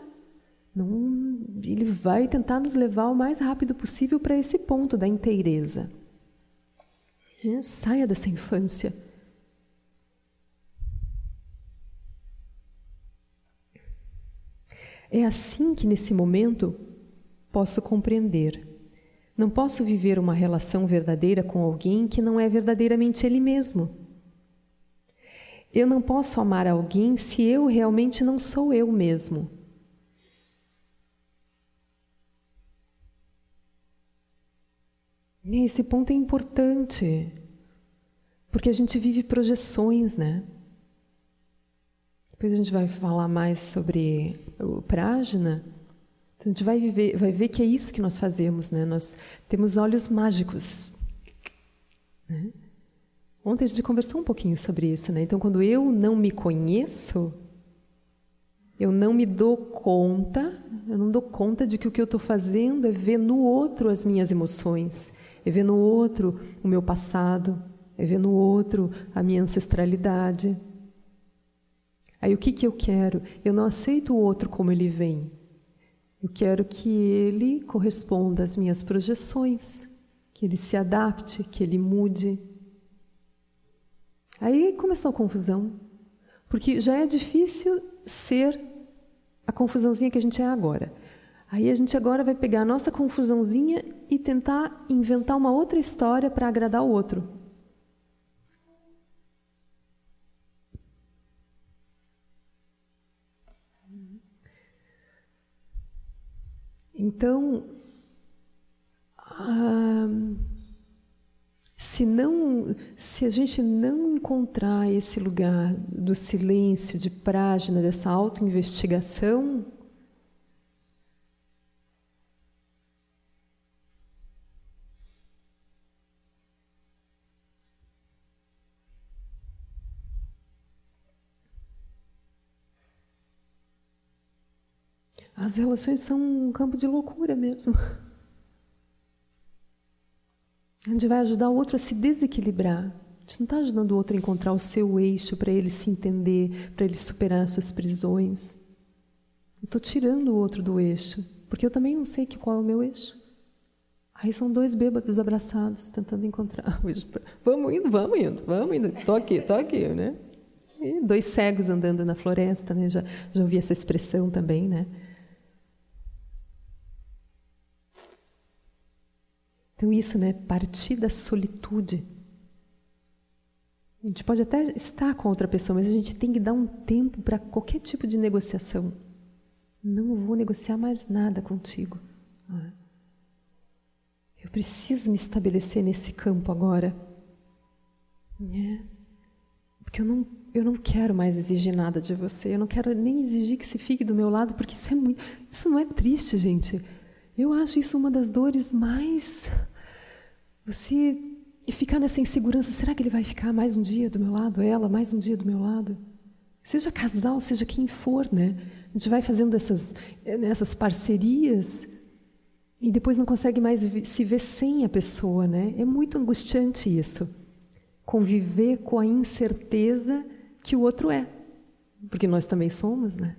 Não, ele vai tentar nos levar o mais rápido possível para esse ponto da inteireza. Saia dessa infância. É assim que, nesse momento, posso compreender. Não posso viver uma relação verdadeira com alguém que não é verdadeiramente ele mesmo. Eu não posso amar alguém se eu realmente não sou eu mesmo. E esse ponto é importante, porque a gente vive projeções, né? Depois a gente vai falar mais sobre o Prajna. Então a gente vai ver que é isso que nós fazemos, né? Nós temos olhos mágicos, né? Ontem a gente conversou um pouquinho sobre isso, né? Então, quando eu não me conheço, eu não me dou conta, eu não dou conta de que o que eu estou fazendo é ver no outro as minhas emoções, é ver no outro o meu passado, é ver no outro a minha ancestralidade. Aí o que eu quero? Eu não aceito o outro como ele vem. Eu quero que ele corresponda às minhas projeções, que ele se adapte, que ele mude. Aí começou a confusão, porque já é difícil ser a confusãozinha que a gente é agora. Aí a gente agora vai pegar a nossa confusãozinha e tentar inventar uma outra história para agradar o outro. Então, se a gente não encontrar esse lugar do silêncio, de Prajna, dessa autoinvestigação, as relações são um campo de loucura mesmo. A gente vai ajudar o outro a se desequilibrar. A gente não está ajudando o outro a encontrar o seu eixo para ele se entender, para ele superar as suas prisões. Eu estou tirando o outro do eixo, porque eu também não sei qual é o meu eixo. Aí são dois bêbados abraçados, tentando encontrar o eixo. Vamos indo. Estou aqui, né? E dois cegos andando na floresta, né? Já ouvi essa expressão também, né? Então isso, né, partir da solitude. A gente pode até estar com outra pessoa, mas a gente tem que dar um tempo para qualquer tipo de negociação. Não vou negociar mais nada contigo. Eu preciso me estabelecer nesse campo agora. Porque eu não quero mais exigir nada de você. Eu não quero nem exigir que se fique do meu lado, porque isso não é triste, gente. Eu acho isso uma das dores mais... Você ficar nessa insegurança, será que ele vai ficar mais um dia do meu lado? Ela mais um dia do meu lado? Seja casal, seja quem for, né? A gente vai fazendo essas parcerias e depois não consegue mais se ver sem a pessoa, né? É muito angustiante isso. Conviver com a incerteza que o outro é. Porque nós também somos, né?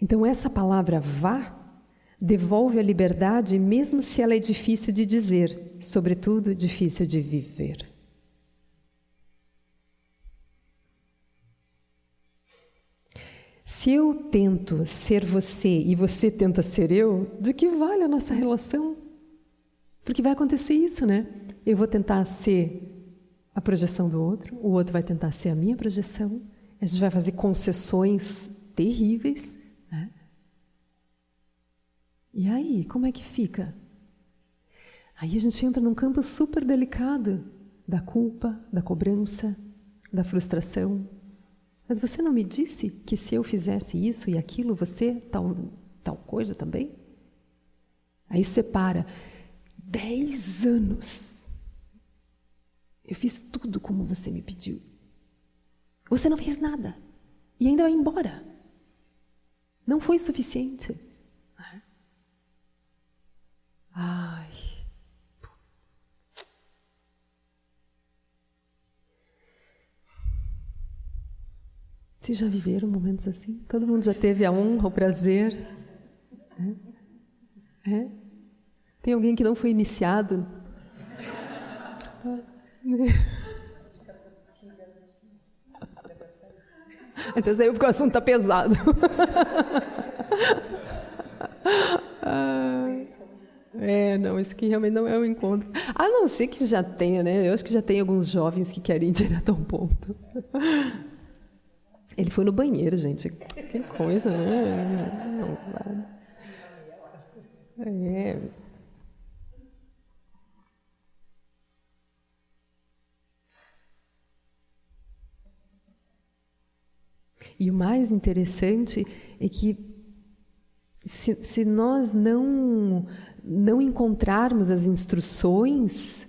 Então, essa palavra vá devolve a liberdade, mesmo se ela é difícil de dizer, sobretudo difícil de viver. Se eu tento ser você e você tenta ser eu, de que vale a nossa relação? Porque vai acontecer isso, né? Eu vou tentar ser a projeção do outro, o outro vai tentar ser a minha projeção, a gente vai fazer concessões terríveis, né? E aí, como é que fica? Aí a gente entra num campo super delicado da culpa, da cobrança, da frustração. Mas você não me disse que se eu fizesse isso e aquilo, você tal coisa também? Aí separa 10 anos. Eu fiz tudo como você me pediu. Você não fez nada. E ainda vai embora. Não foi suficiente. Ai. Vocês já viveram momentos assim? Todo mundo já teve a honra, o prazer? É? Tem alguém que não foi iniciado? Então saiu porque o assunto está pesado. Não, esse aqui realmente não é um encontro. A não ser que já tenha, né? Eu acho que já tem alguns jovens que querem ir direto ao ponto. Ele foi no banheiro, gente. Que coisa, né? E o mais interessante é que se nós não encontrarmos as instruções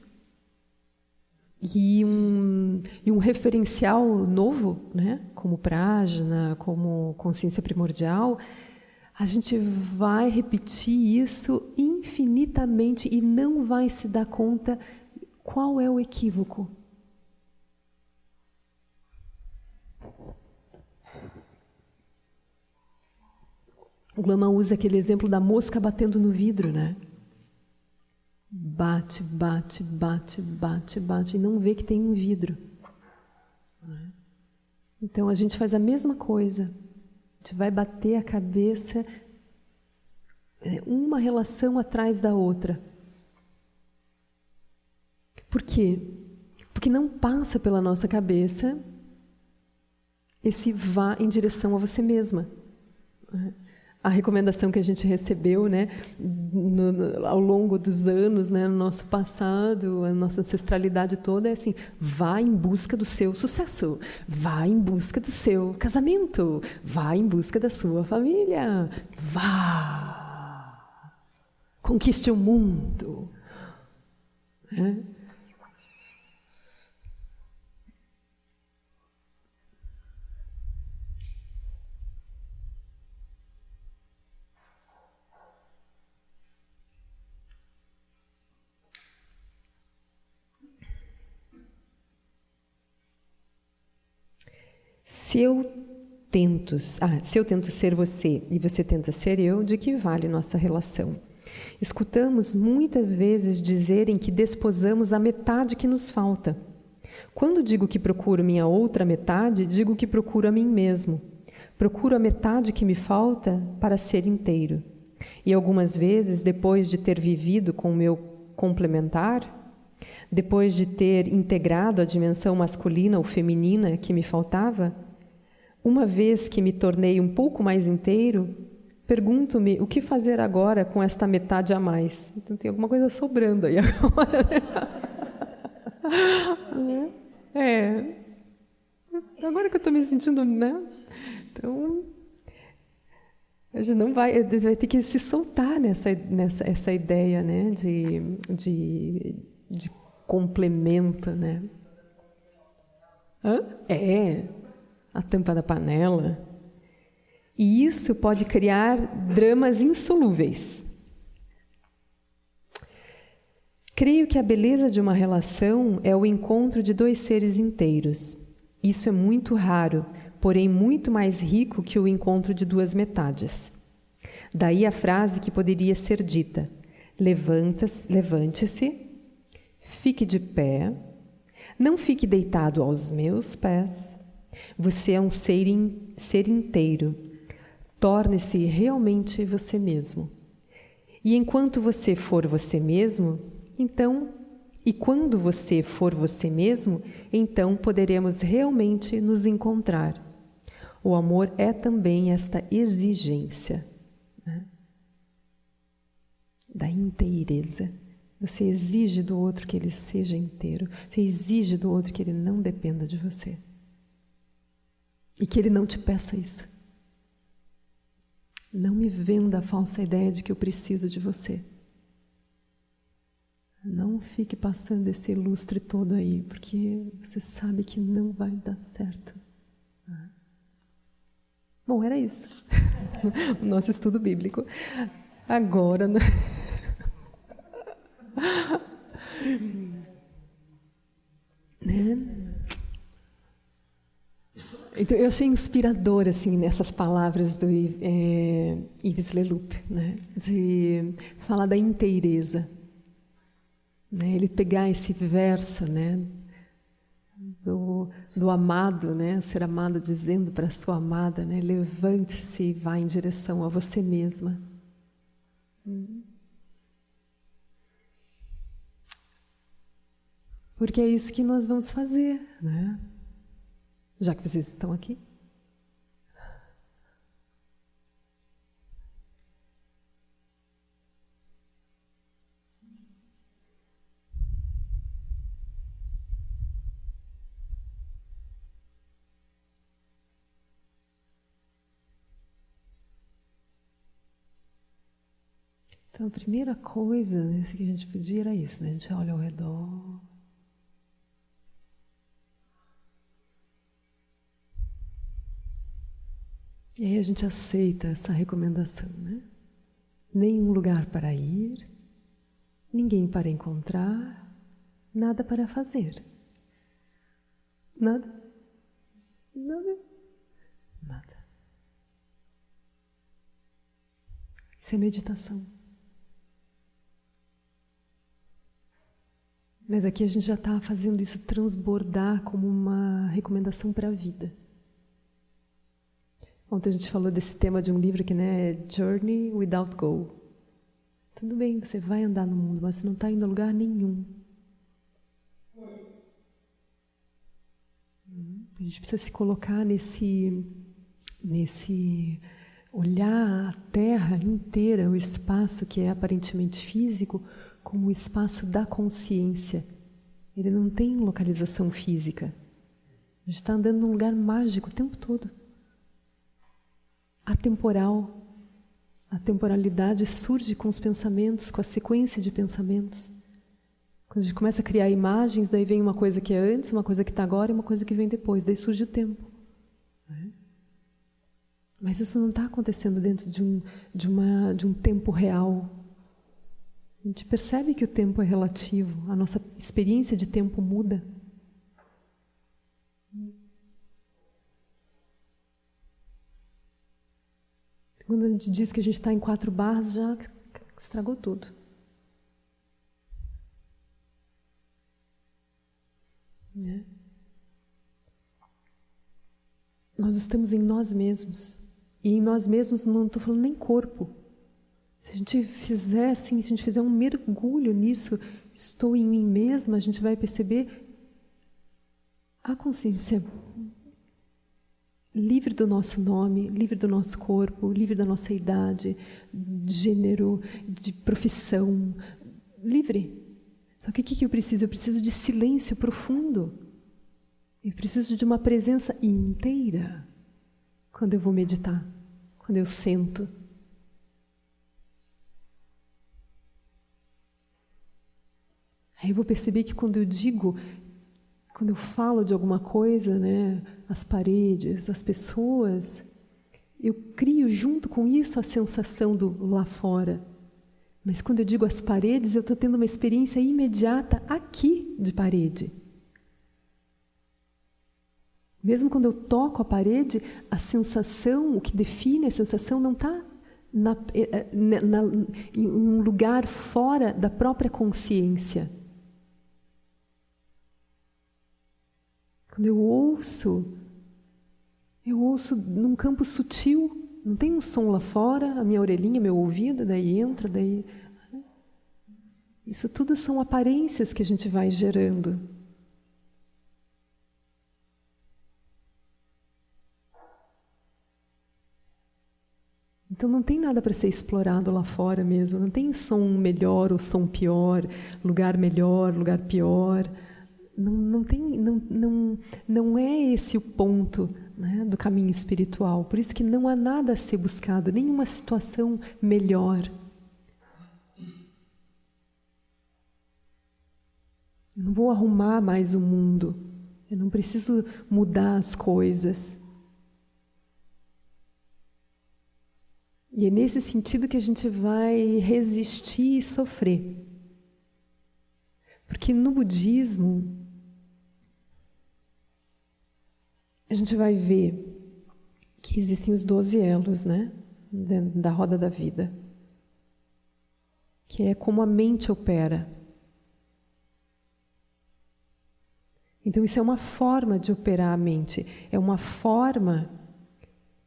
e um referencial novo, né, como prajna, como consciência primordial, a gente vai repetir isso infinitamente e não vai se dar conta qual é o equívoco. O Lama usa aquele exemplo da mosca batendo no vidro, né? Bate, bate, bate, bate, bate, e não vê que tem um vidro. Então a gente faz a mesma coisa. A gente vai bater a cabeça, uma relação atrás da outra. Por quê? Porque não passa pela nossa cabeça esse vá em direção a você mesma. A recomendação que a gente recebeu, né, ao longo dos anos, né, no nosso passado, a nossa ancestralidade toda é assim: vá em busca do seu sucesso, vá em busca do seu casamento, vá em busca da sua família, vá, conquiste o mundo. Se eu tento ser você e você tenta ser eu, de que vale nossa relação? Escutamos muitas vezes dizerem que desposamos a metade que nos falta. Quando digo que procuro minha outra metade, digo que procuro a mim mesmo. Procuro a metade que me falta para ser inteiro. E algumas vezes, depois de ter vivido com o meu complementar, depois de ter integrado a dimensão masculina ou feminina que me faltava, uma vez que me tornei um pouco mais inteiro, pergunto-me o que fazer agora com esta metade a mais. Então tem alguma coisa sobrando aí agora. Agora que eu estou me sentindo, né? Então, a gente vai ter que se soltar nessa ideia, né, de complemento, né? A tampa da panela. E isso pode criar dramas insolúveis. Creio que a beleza de uma relação é o encontro de dois seres inteiros. Isso é muito raro, porém muito mais rico que o encontro de duas metades. Daí a frase que poderia ser dita: levante-se, fique de pé, não fique deitado aos meus pés. Você é um ser inteiro. Torne-se realmente você mesmo. E enquanto você for você mesmo, quando você for você mesmo, então poderemos realmente nos encontrar. O amor é também esta exigência, né, da inteireza. Você exige do outro que ele seja inteiro. Você exige do outro que ele não dependa de você. E que ele não te peça isso. Não me venda a falsa ideia de que eu preciso de você. Não fique passando esse lustre todo aí, porque você sabe que não vai dar certo. Bom, era isso. O nosso estudo bíblico. Agora, né? Então, eu achei inspirador, assim, nessas palavras do Yves Leloup, né? De falar da inteireza. Né? Ele pegar esse verso, né? Do amado, né? O ser amado dizendo para a sua amada, né? Levante-se e vá em direção a você mesma. Porque é isso que nós vamos fazer, né? Já que vocês estão aqui. Então, a primeira coisa, né, que a gente podia era isso, né? A gente olha ao redor. E aí a gente aceita essa recomendação, né? Nenhum lugar para ir, ninguém para encontrar, nada para fazer. Nada. Nada. Nada. Isso é meditação. Mas aqui a gente já está fazendo isso transbordar como uma recomendação para a vida. Ontem a gente falou desse tema de um livro que, né, é Journey Without Goal. Tudo bem, você vai andar no mundo, mas você não está indo a lugar nenhum. A gente precisa se colocar nesse olhar a Terra inteira, o espaço que é aparentemente físico, como o espaço da consciência. Ele não tem localização física. A gente está andando num lugar mágico o tempo todo. Atemporal. A temporalidade surge com os pensamentos, com a sequência de pensamentos. Quando a gente começa a criar imagens, daí vem uma coisa que é antes, uma coisa que está agora e uma coisa que vem depois. Daí surge o tempo. Mas isso não está acontecendo dentro de um tempo real. A gente percebe que o tempo é relativo, a nossa experiência de tempo muda. Quando a gente diz que a gente está em 4 barras, já estragou tudo. Né? Nós estamos em nós mesmos. E em nós mesmos não estou falando nem corpo. Se a gente fizer assim, se a gente fizer um mergulho nisso, estou em mim mesma, a gente vai perceber a consciência livre do nosso nome, livre do nosso corpo, livre da nossa idade, de gênero, de profissão, livre. Só que o que eu preciso? Eu preciso de silêncio profundo. Eu preciso de uma presença inteira quando eu vou meditar, quando eu sento. Aí eu vou perceber que quando eu falo de alguma coisa, né, as paredes, as pessoas, eu crio junto com isso a sensação do lá fora. Mas quando eu digo as paredes, eu estou tendo uma experiência imediata aqui de parede. Mesmo quando eu toco a parede, a sensação, o que define a sensação não está em um lugar fora da própria consciência. Quando eu ouço num campo sutil, não tem um som lá fora, a minha orelhinha, meu ouvido, daí entra, daí... Isso tudo são aparências que a gente vai gerando. Então não tem nada para ser explorado lá fora mesmo, não tem som melhor ou som pior, lugar melhor, lugar pior. Não é esse o ponto, né, do caminho espiritual. Por isso que não há nada a ser buscado, nenhuma situação melhor. Eu não vou arrumar mais o mundo. Eu não preciso mudar as coisas. E é nesse sentido que a gente vai resistir e sofrer. Porque no budismo, a gente vai ver que existem os 12 elos, né, da roda da vida, que é como a mente opera. Então isso é uma forma de operar a mente, é uma forma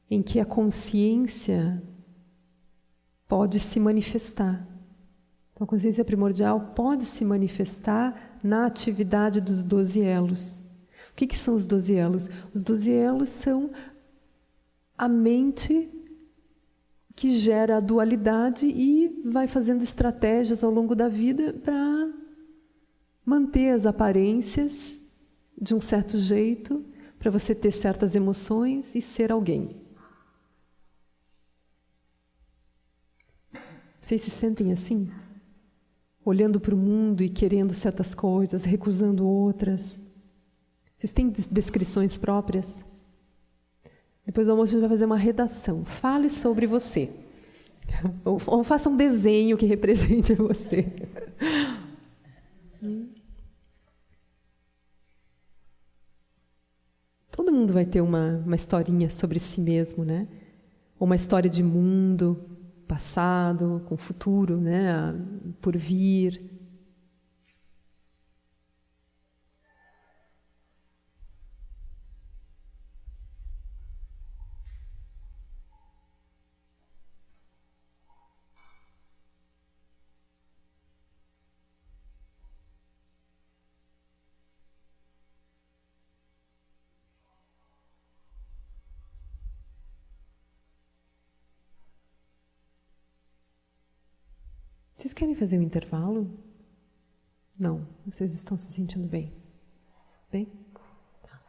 em que a consciência pode se manifestar. Então, a consciência primordial pode se manifestar na atividade dos 12 elos. O que são os 12 elos? Os 12 elos são a mente que gera a dualidade e vai fazendo estratégias ao longo da vida para manter as aparências de um certo jeito, para você ter certas emoções e ser alguém. Vocês se sentem assim? Olhando para o mundo e querendo certas coisas, recusando outras? Vocês têm descrições próprias? Depois do almoço a gente vai fazer uma redação. Fale sobre você. Ou faça um desenho que represente você. Todo mundo vai ter uma historinha sobre si mesmo, né? Ou uma história de mundo, passado, com futuro, né? Por vir. Vocês querem fazer um intervalo? Não, vocês estão se sentindo bem? Bem? Tá.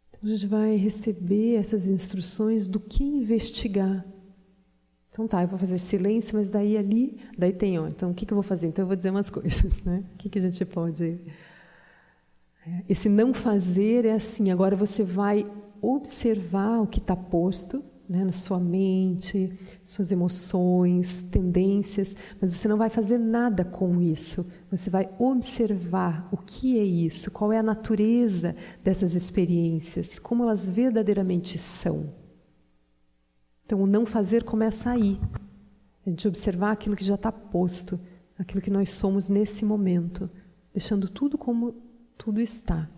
Então, a gente vai receber essas instruções do que investigar. Então tá, eu vou fazer silêncio, mas daí tem, então o que eu vou fazer? Então eu vou dizer umas coisas, né? O que a gente pode... Esse não fazer é assim, agora você vai observar o que está posto, né, na sua mente, suas emoções, tendências, mas você não vai fazer nada com isso. Você vai observar o que é isso, qual é a natureza dessas experiências, como elas verdadeiramente são. Então, o não fazer começa aí. A gente observar aquilo que já está posto, aquilo que nós somos nesse momento, deixando tudo como tudo está.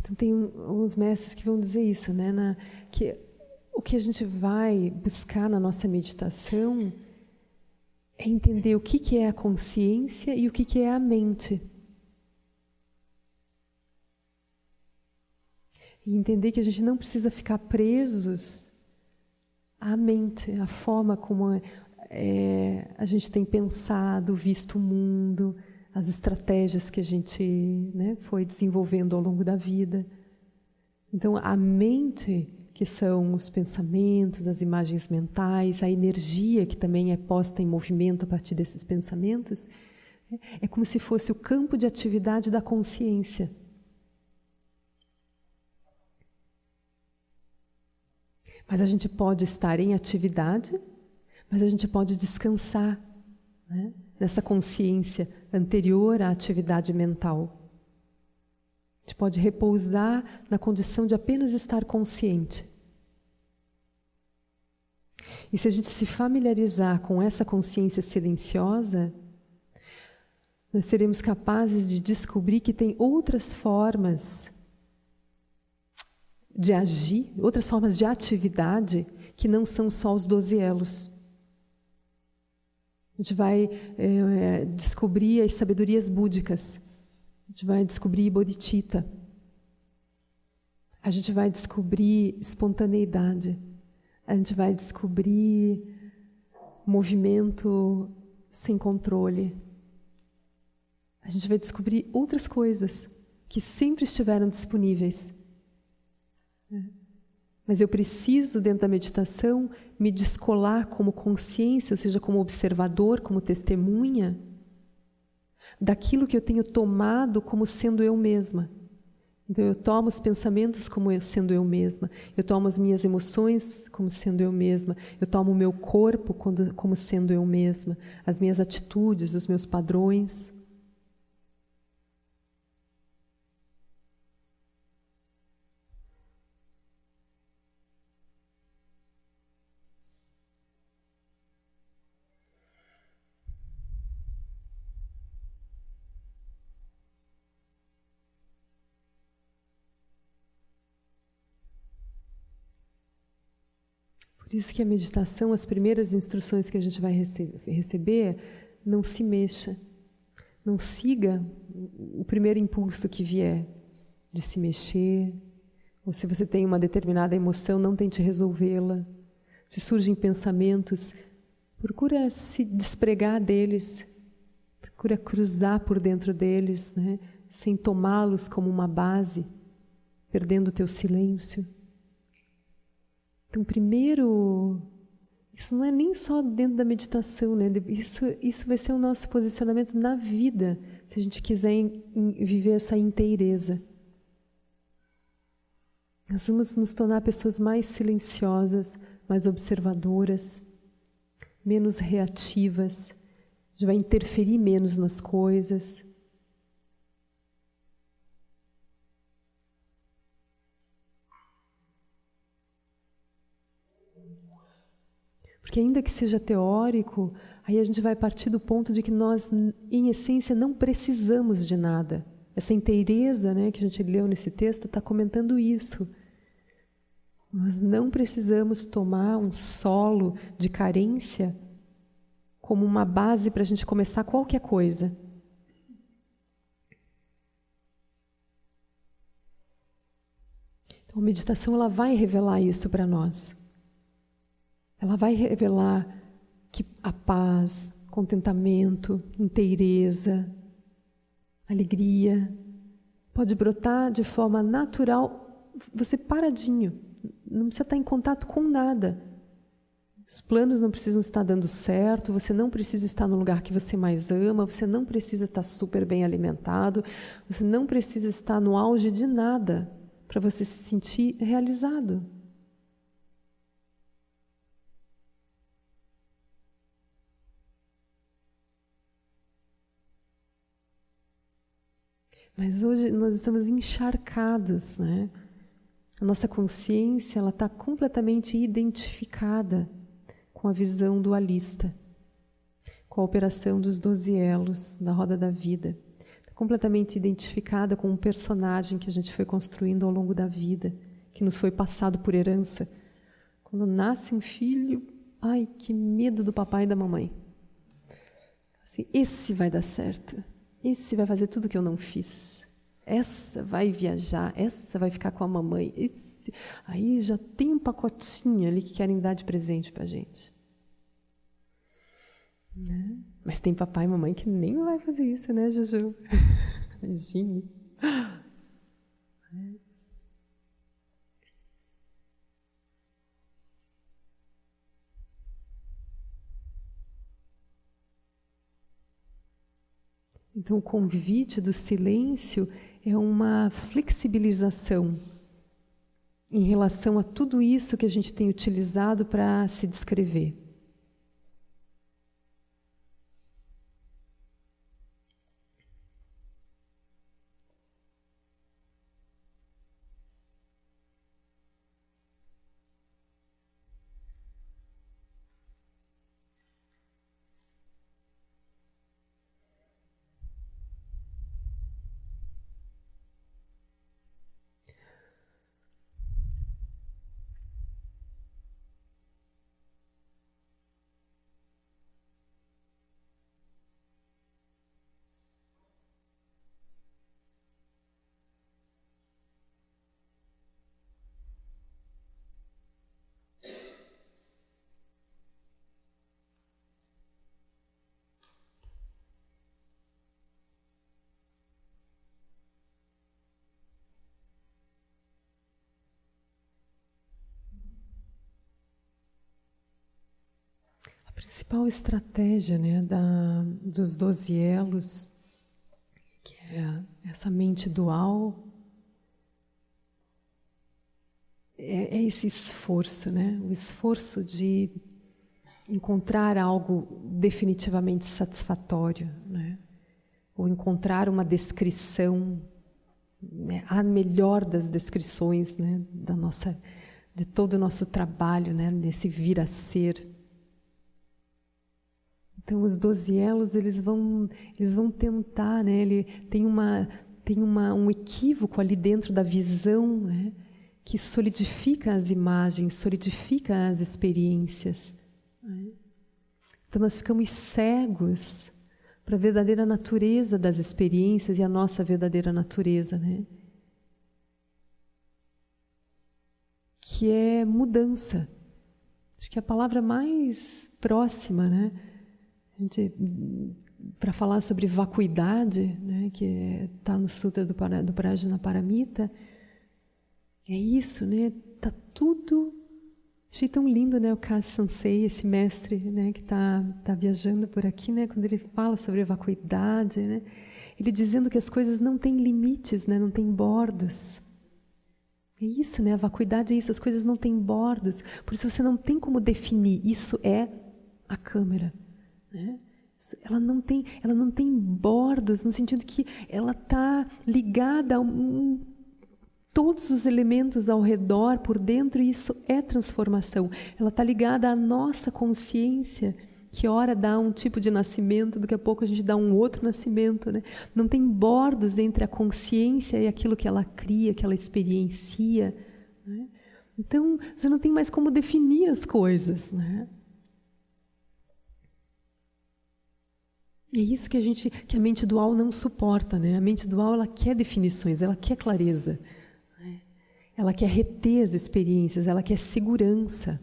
Então, tem uns mestres que vão dizer isso, né? Que o que a gente vai buscar na nossa meditação é entender o que é a consciência e o que é a mente. E entender que a gente não precisa ficar presos à mente, à forma como a gente tem pensado, visto o mundo, as estratégias que a gente, né, foi desenvolvendo ao longo da vida. Então, a mente, que são os pensamentos, as imagens mentais, a energia que também é posta em movimento a partir desses pensamentos, é como se fosse o campo de atividade da consciência. Mas a gente pode estar em atividade, mas a gente pode descansar, né, nessa consciência anterior à atividade mental. A gente pode repousar na condição de apenas estar consciente. E se a gente se familiarizar com essa consciência silenciosa, nós seremos capazes de descobrir que tem outras formas de agir, outras formas de atividade que não são só os 12 elos. A gente vai descobrir as sabedorias búdicas. A gente vai descobrir bodhicitta. A gente vai descobrir espontaneidade. A gente vai descobrir movimento sem controle. A gente vai descobrir outras coisas que sempre estiveram disponíveis. Mas eu preciso, dentro da meditação, me descolar como consciência, ou seja, como observador, como testemunha, daquilo que eu tenho tomado como sendo eu mesma. Então eu tomo os pensamentos como sendo eu mesma, eu tomo as minhas emoções como sendo eu mesma, eu tomo o meu corpo como sendo eu mesma, as minhas atitudes, os meus padrões. Por isso que a meditação, as primeiras instruções que a gente vai receber, não se mexa. Não siga o primeiro impulso que vier de se mexer. Ou se você tem uma determinada emoção, não tente resolvê-la. Se surgem pensamentos, procura se despregar deles. Procura cruzar por dentro deles, né? Sem tomá-los como uma base, perdendo o teu silêncio. Então, primeiro, isso não é nem só dentro da meditação, né? Isso vai ser o nosso posicionamento na vida, se a gente quiser viver essa inteireza. Nós vamos nos tornar pessoas mais silenciosas, mais observadoras, menos reativas, a gente vai interferir menos nas coisas. Porque ainda que seja teórico, aí a gente vai partir do ponto de que nós, em essência, não precisamos de nada. Essa inteireza, né, que a gente leu nesse texto está comentando isso. Nós não precisamos tomar um solo de carência como uma base para a gente começar qualquer coisa. Então a meditação ela vai revelar isso para nós. Ela vai revelar que a paz, contentamento, inteireza, alegria pode brotar de forma natural, você paradinho, não precisa estar em contato com nada. Os planos não precisam estar dando certo, você não precisa estar no lugar que você mais ama, você não precisa estar super bem alimentado, você não precisa estar no auge de nada para você se sentir realizado. Mas hoje nós estamos encharcados, né? A nossa consciência ela está completamente identificada com a visão dualista, com a operação dos 12 elos da roda da vida. Está completamente identificada com um personagem que a gente foi construindo ao longo da vida, que nos foi passado por herança. Quando nasce um filho, ai, que medo do papai e da mamãe. Assim, esse vai dar certo. Esse vai fazer tudo que eu não fiz. Essa vai viajar, essa vai ficar com a mamãe. Aí já tem um pacotinho ali que querem dar de presente para a gente. Né? Mas tem papai e mamãe que nem vai fazer isso, né, Juju? Imagine. Então, o convite do silêncio é uma flexibilização em relação a tudo isso que a gente tem utilizado para se descrever. A principal estratégia, né, dos 12 elos, que é essa mente dual, é esse esforço, né? O esforço de encontrar algo definitivamente satisfatório, né? Ou encontrar uma descrição, né? A melhor das descrições, né? De todo o nosso trabalho, né? Nesse vir a ser. Então, os 12 elos, eles vão tentar, né? Ele tem um equívoco ali dentro da visão, né? Que solidifica as imagens, solidifica as experiências. Né? Então, nós ficamos cegos para a verdadeira natureza das experiências e a nossa verdadeira natureza, né? Que é mudança. Acho que é a palavra mais próxima, né? Para falar sobre vacuidade, né? Que está no Sutra do Prajnaparamita, é isso, né? Tá tudo... Achei tão lindo, né? O Kasi Sensei, esse mestre, né? Que tá viajando por aqui, né? Quando ele fala sobre a vacuidade, né? Ele dizendo que as coisas não têm limites, né? Não têm bordos. É isso, né? A vacuidade é isso, as coisas não têm bordos. Por isso você não tem como definir. Isso é a câmera, né? Ela não tem bordos, no sentido que ela está ligada a todos os elementos ao redor, por dentro, e isso é transformação. Ela está ligada à nossa consciência, que ora dá um tipo de nascimento, daqui a pouco a gente dá um outro nascimento, né? Não tem bordos entre a consciência e aquilo que ela cria, que ela experiencia, né? Então, você não tem mais como definir as coisas, né? E é isso que a mente dual não suporta, né? A mente dual, ela quer definições, ela quer clareza. Ela quer reter as experiências, ela quer segurança.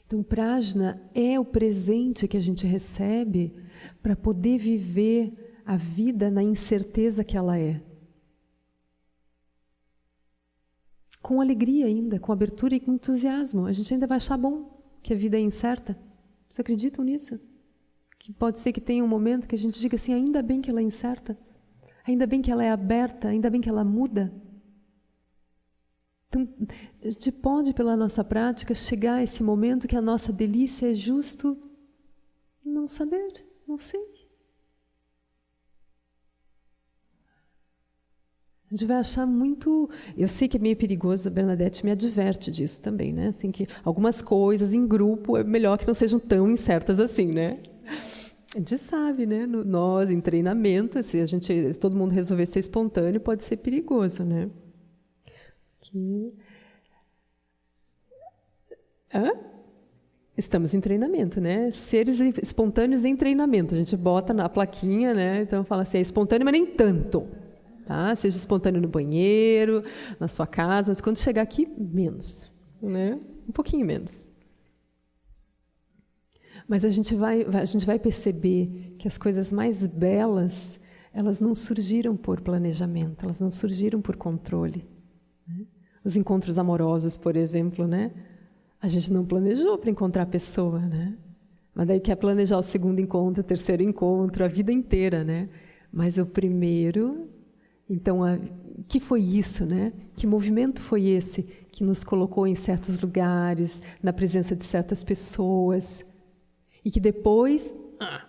Então, prajna é o presente que a gente recebe para poder viver a vida na incerteza que ela é. Com alegria ainda, com abertura e com entusiasmo. A gente ainda vai achar bom que a vida é incerta. Vocês acreditam nisso? Que pode ser que tenha um momento que a gente diga assim, ainda bem que ela é incerta, ainda bem que ela é aberta, ainda bem que ela muda. Então, a gente pode, pela nossa prática, chegar a esse momento que a nossa delícia é justo não saber, não sei. A gente vai achar muito... Eu sei que é meio perigoso, a Bernadette me adverte disso também, né? Assim, que algumas coisas em grupo é melhor que não sejam tão incertas assim, né? A gente sabe, né? Nós, em treinamento, se todo mundo resolver ser espontâneo, pode ser perigoso, né? Estamos em treinamento, né? Seres espontâneos em treinamento. A gente bota na plaquinha, né? Então fala assim, é espontâneo, mas nem tanto. Tá? Seja espontâneo no banheiro, na sua casa, mas quando chegar aqui, menos, né? Um pouquinho menos. Mas a gente vai perceber que as coisas mais belas, elas não surgiram por planejamento, elas não surgiram por controle. Né? Os encontros amorosos, por exemplo, né? A gente não planejou para encontrar a pessoa, né? Mas daí quer planejar o segundo encontro, o terceiro encontro, a vida inteira, né? Mas o primeiro... Então, que foi isso, né? Que movimento foi esse que nos colocou em certos lugares, na presença de certas pessoas, e que depois,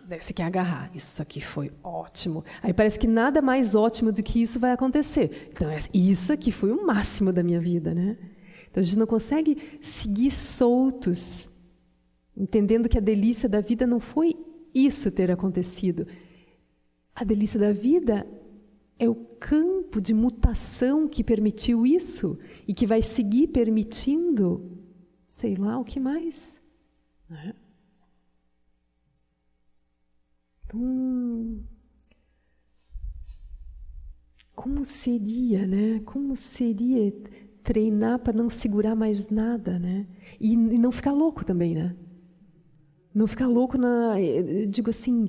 você quer agarrar, isso aqui foi ótimo. Aí parece que nada mais ótimo do que isso vai acontecer. Então, isso aqui foi o máximo da minha vida, né? Então, a gente não consegue seguir soltos, entendendo que a delícia da vida não foi isso ter acontecido. A delícia da vida é o campo de mutação que permitiu isso e que vai seguir permitindo, sei lá o que mais. Né? Então, como seria, né? Como seria treinar para não segurar mais nada, né? E não ficar louco também, né? Não ficar louco digo assim,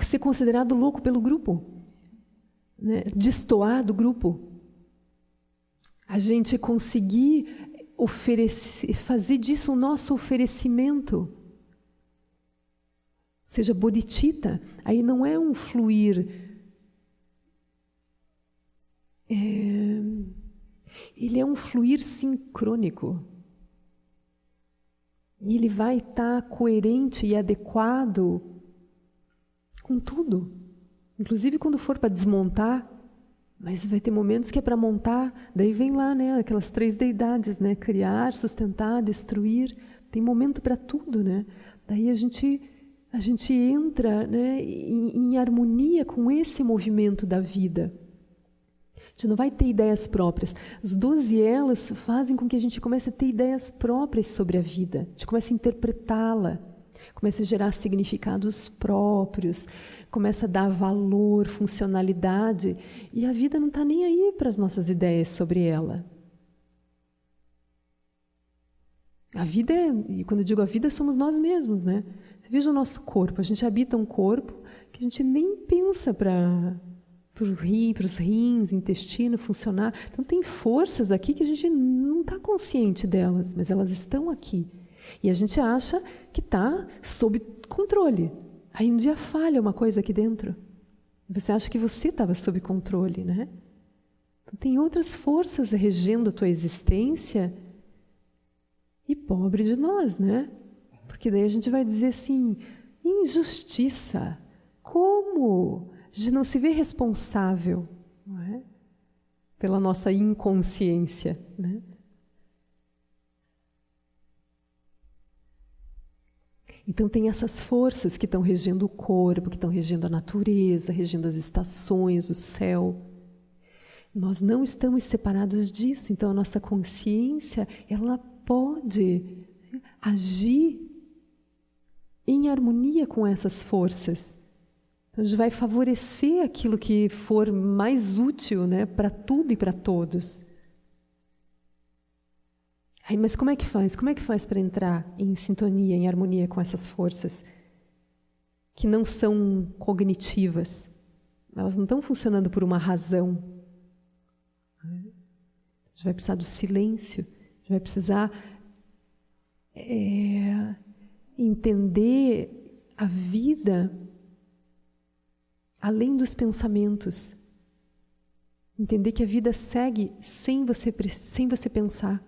ser considerado louco pelo grupo. Né? Destoar do grupo, a gente conseguir fazer disso o nosso oferecimento, seja, bodhicitta, aí não é um fluir, ele é um fluir sincrônico. E ele vai estar coerente e adequado com tudo. Inclusive quando for para desmontar, mas vai ter momentos que é para montar, daí vem lá, né, aquelas 3 deidades, né, criar, sustentar, destruir, tem momento para tudo, né? Daí a gente entra, né, em harmonia com esse movimento da vida. A gente não vai ter ideias próprias. Os 12 elos fazem com que a gente comece a ter ideias próprias sobre a vida. A gente comece a interpretá-la, comece a gerar significados próprios, começa a dar valor, funcionalidade, e a vida não está nem aí para as nossas ideias sobre ela. A vida e quando eu digo a vida, somos nós mesmos, né? Você veja o nosso corpo, a gente habita um corpo que a gente nem pensa para os rins, intestino funcionar. Então tem forças aqui que a gente não está consciente delas, mas elas estão aqui. E a gente acha que está sob controle. Aí um dia falha uma coisa aqui dentro. Você acha que você estava sob controle, né? Então, tem outras forças regendo a tua existência. E pobre de nós, né? Porque daí a gente vai dizer assim, injustiça. Como? A gente não se vê responsável, não é? Pela nossa inconsciência, né? Então tem essas forças que estão regendo o corpo, que estão regendo a natureza, regendo as estações, o céu. Nós não estamos separados disso, então a nossa consciência, ela pode agir em harmonia com essas forças. Então, a gente vai favorecer aquilo que for mais útil, né, para tudo e para todos. Aí, mas como é que faz? Como é que faz para entrar em sintonia, em harmonia com essas forças que não são cognitivas? Elas não estão funcionando por uma razão. A gente vai precisar do silêncio, a gente vai precisar entender a vida além dos pensamentos. Entender que a vida segue sem você pensar.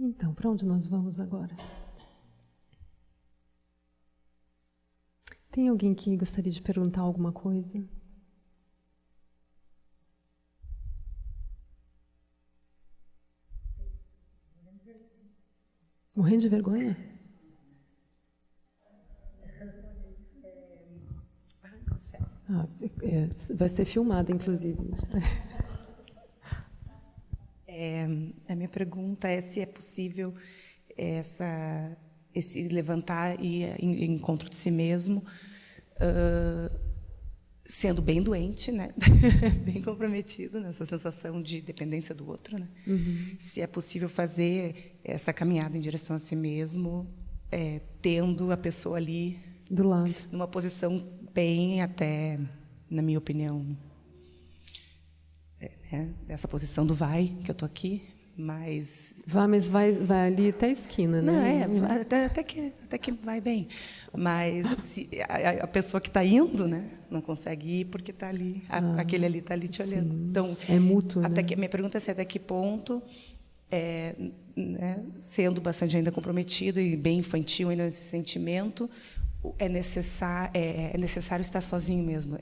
Então, para onde nós vamos agora? Tem alguém que gostaria de perguntar alguma coisa? Morrendo de vergonha? Vai ser filmada, inclusive. A minha pergunta é se é possível esse levantar e ir em encontro de si mesmo, sendo bem doente, né? Bem comprometido nessa sensação de dependência do outro, né? Uhum. Se é possível fazer essa caminhada em direção a si mesmo, tendo a pessoa ali do lado, numa posição bem, até, na minha opinião, essa posição do vai, que eu estou aqui, mas... Mas vai ali até a esquina, né? Não, até que vai bem. Mas se a pessoa que está indo, né, não consegue ir porque está ali, aquele ali está ali te olhando. Então, é mútuo, até né? que, minha pergunta é se até que ponto, né, sendo bastante ainda comprometido e bem infantil ainda nesse sentimento, é necessário estar sozinho mesmo,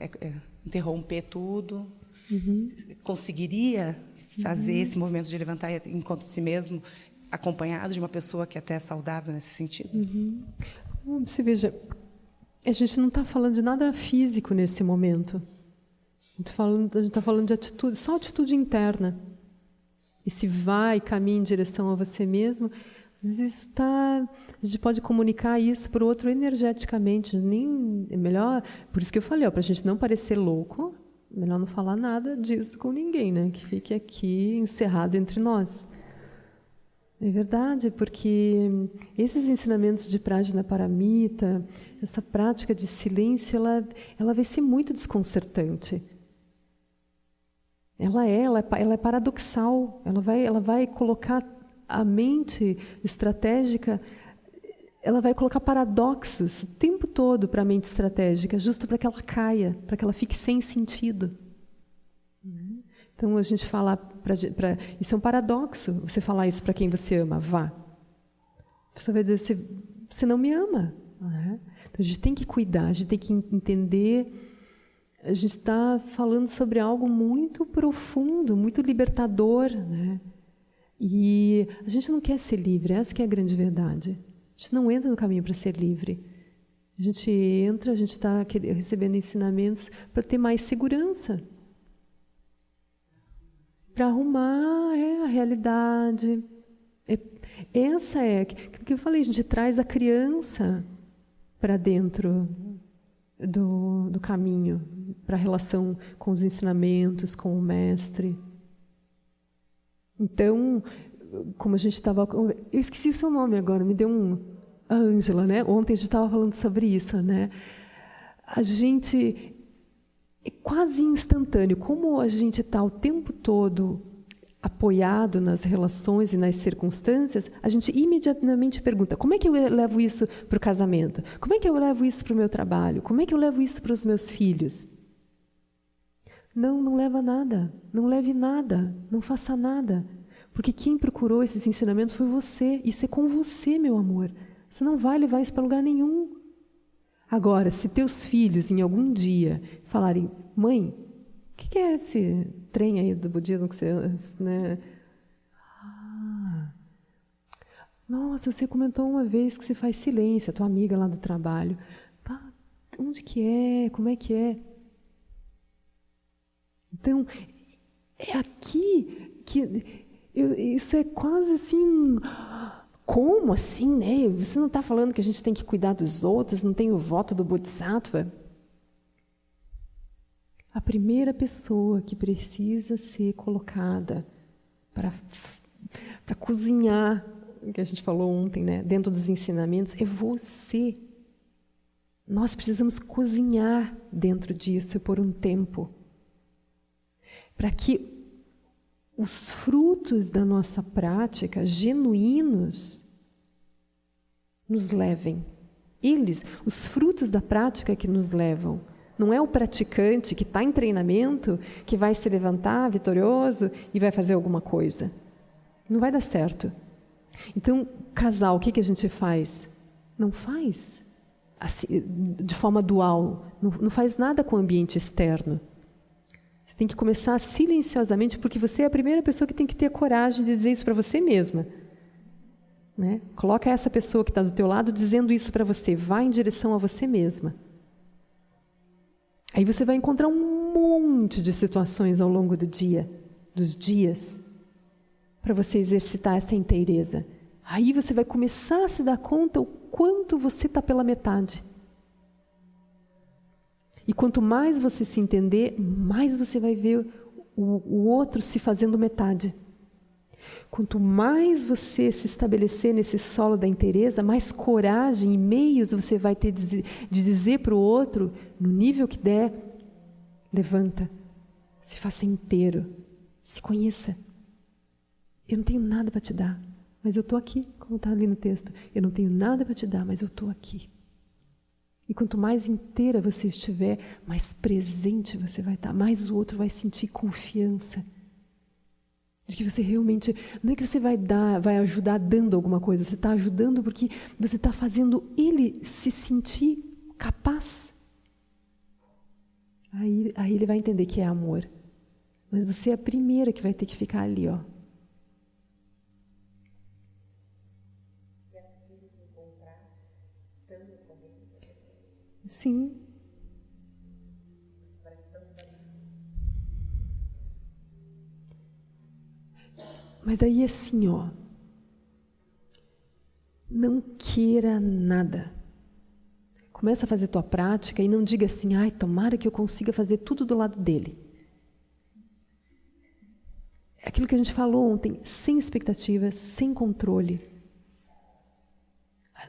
interromper tudo. Uhum. Conseguiria fazer esse movimento de levantar enquanto si mesmo, acompanhado de uma pessoa que até é saudável nesse sentido? Uhum. Você veja, a gente não está falando de nada físico nesse momento. A gente está falando de atitude, só atitude interna. Esse vai, caminha em direção a você mesmo, às vezes a gente pode comunicar isso para o outro energeticamente. É melhor, por isso que eu falei, para a gente não parecer louco, melhor não falar nada disso com ninguém, né? Que fique aqui encerrado entre nós. É verdade, porque esses ensinamentos de Prajnaparamita, essa prática de silêncio, ela vai ser muito desconcertante. Ela é paradoxal. Ela vai colocar a mente estratégica, ela vai colocar paradoxos o tempo todo para a mente estratégica, justo para que ela caia, para que ela fique sem sentido. Então, a gente fala... isso é um paradoxo, você falar isso para quem você ama, vá. A pessoa vai dizer, você não me ama. Então, a gente tem que cuidar, a gente tem que entender. A gente está falando sobre algo muito profundo, muito libertador, né? E a gente não quer ser livre, essa que é a grande verdade. A gente não entra no caminho para ser livre. A gente entra, a gente está recebendo ensinamentos para ter mais segurança. Para arrumar a realidade. Essa é aquilo que eu falei, a gente traz a criança para dentro do caminho, para a relação com os ensinamentos, com o mestre. Então, como a gente estava... Eu esqueci o seu nome agora, me deu a Ângela, né? Ontem a gente estava falando sobre isso, né? A gente... É quase instantâneo. Como a gente está o tempo todo apoiado nas relações e nas circunstâncias, a gente imediatamente pergunta, como é que eu levo isso para o casamento? Como é que eu levo isso para o meu trabalho? Como é que eu levo isso para os meus filhos? Não leva nada. Não leve nada. Não faça nada. Porque quem procurou esses ensinamentos foi você. Isso é com você, meu amor. Você não vai levar isso para lugar nenhum. Agora, se teus filhos, em algum dia, falarem, mãe, o que é esse trem aí do budismo que você... Né? Nossa, você comentou uma vez que você faz silêncio, a tua amiga lá do trabalho. Onde que é? Como é que é? Então, é aqui que... isso é quase assim... Como assim, né? Você não está falando que a gente tem que cuidar dos outros, não tem o voto do Bodhisattva? A primeira pessoa que precisa ser colocada para cozinhar, que a gente falou ontem, né? Dentro dos ensinamentos, é você. Nós precisamos cozinhar dentro disso por um tempo, para que os frutos da nossa prática, genuínos, nos levem. Os frutos da prática que nos levam. Não é o praticante que está em treinamento que vai se levantar vitorioso e vai fazer alguma coisa. Não vai dar certo. Então, casal, o que a gente faz? Não faz assim, de forma dual, não faz nada com o ambiente externo. Você tem que começar silenciosamente, porque você é a primeira pessoa que tem que ter a coragem de dizer isso para você mesma. Né? Coloca essa pessoa que está do teu lado dizendo isso para você, vai em direção a você mesma. Aí você vai encontrar um monte de situações ao longo do dia, dos dias, para você exercitar essa inteireza. Aí você vai começar a se dar conta o quanto você está pela metade. E quanto mais você se entender, mais você vai ver o outro se fazendo metade. Quanto mais você se estabelecer nesse solo da inteireza, mais coragem e meios você vai ter de dizer para o outro, no nível que der, levanta, se faça inteiro, se conheça. Eu não tenho nada para te dar, mas eu estou aqui, como está ali no texto. Eu não tenho nada para te dar, mas eu estou aqui. E quanto mais inteira você estiver, mais presente você vai estar, mais o outro vai sentir confiança. De que você realmente, não é que você vai ajudar dando alguma coisa, você está ajudando porque você está fazendo ele se sentir capaz. Aí ele vai entender que é amor. Mas você é a primeira que vai ter que ficar ali, ó. Sim. Mas aí assim, ó, não queira nada. Começa a fazer tua prática e não diga assim, ai, tomara que eu consiga fazer tudo do lado dele. É aquilo que a gente falou ontem, sem expectativa, sem controle.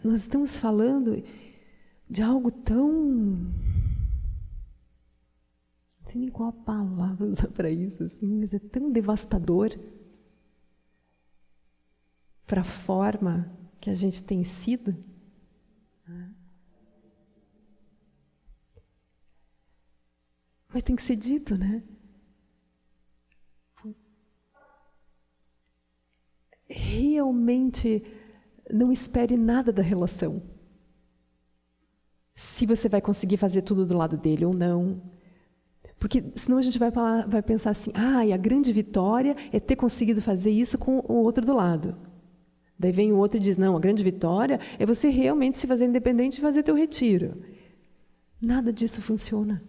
Nós estamos falando de algo tão... não sei nem qual a palavra usar para isso, assim, mas é tão devastador para a forma que a gente tem sido. Mas tem que ser dito, né? Realmente não espere nada da relação. Se você vai conseguir fazer tudo do lado dele ou não. Porque senão a gente vai pensar assim, e a grande vitória é ter conseguido fazer isso com o outro do lado. Daí vem o outro e diz, não, a grande vitória é você realmente se fazer independente e fazer teu retiro. Nada disso funciona.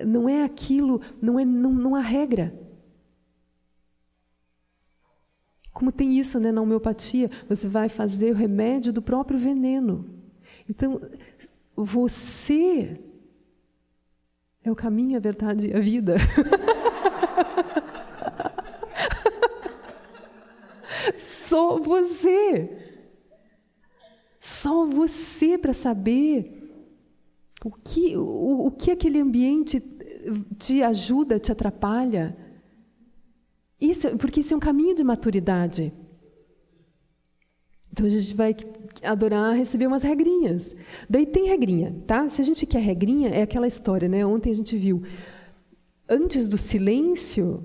Não é aquilo, não há regra. Como tem isso, né, na homeopatia, você vai fazer o remédio do próprio veneno. Então, você é o caminho, a verdade e a vida. Só você. Só você para saber o que aquele ambiente te ajuda, te atrapalha. Porque isso é um caminho de maturidade. Então a gente vai adorar receber umas regrinhas. Daí tem regrinha, tá? Se a gente quer regrinha, é aquela história, né? Ontem a gente viu, antes do silêncio,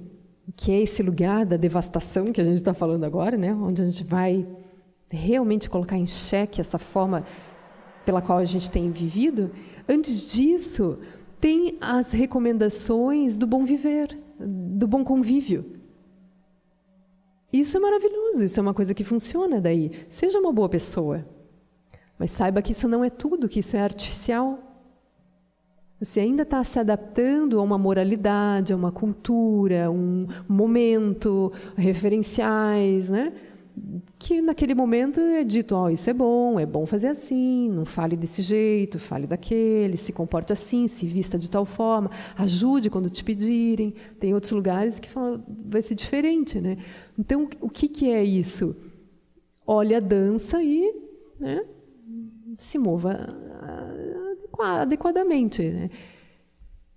que é esse lugar da devastação que a gente está falando agora, né? Onde a gente vai realmente colocar em xeque essa forma pela qual a gente tem vivido. Antes disso, tem as recomendações do bom viver, do bom convívio. Isso é maravilhoso, isso é uma coisa que funciona daí. Seja uma boa pessoa, mas saiba que isso não é tudo, que isso é artificial. Você ainda está se adaptando a uma moralidade, a uma cultura, um momento, referenciais, né? Que naquele momento é dito, isso é bom fazer assim, não fale desse jeito, fale daquele, se comporte assim, se vista de tal forma, ajude quando te pedirem. Tem outros lugares que falam, vai ser diferente, né? Então, o que é isso? Olhe a dança e, né, se mova adequadamente, né?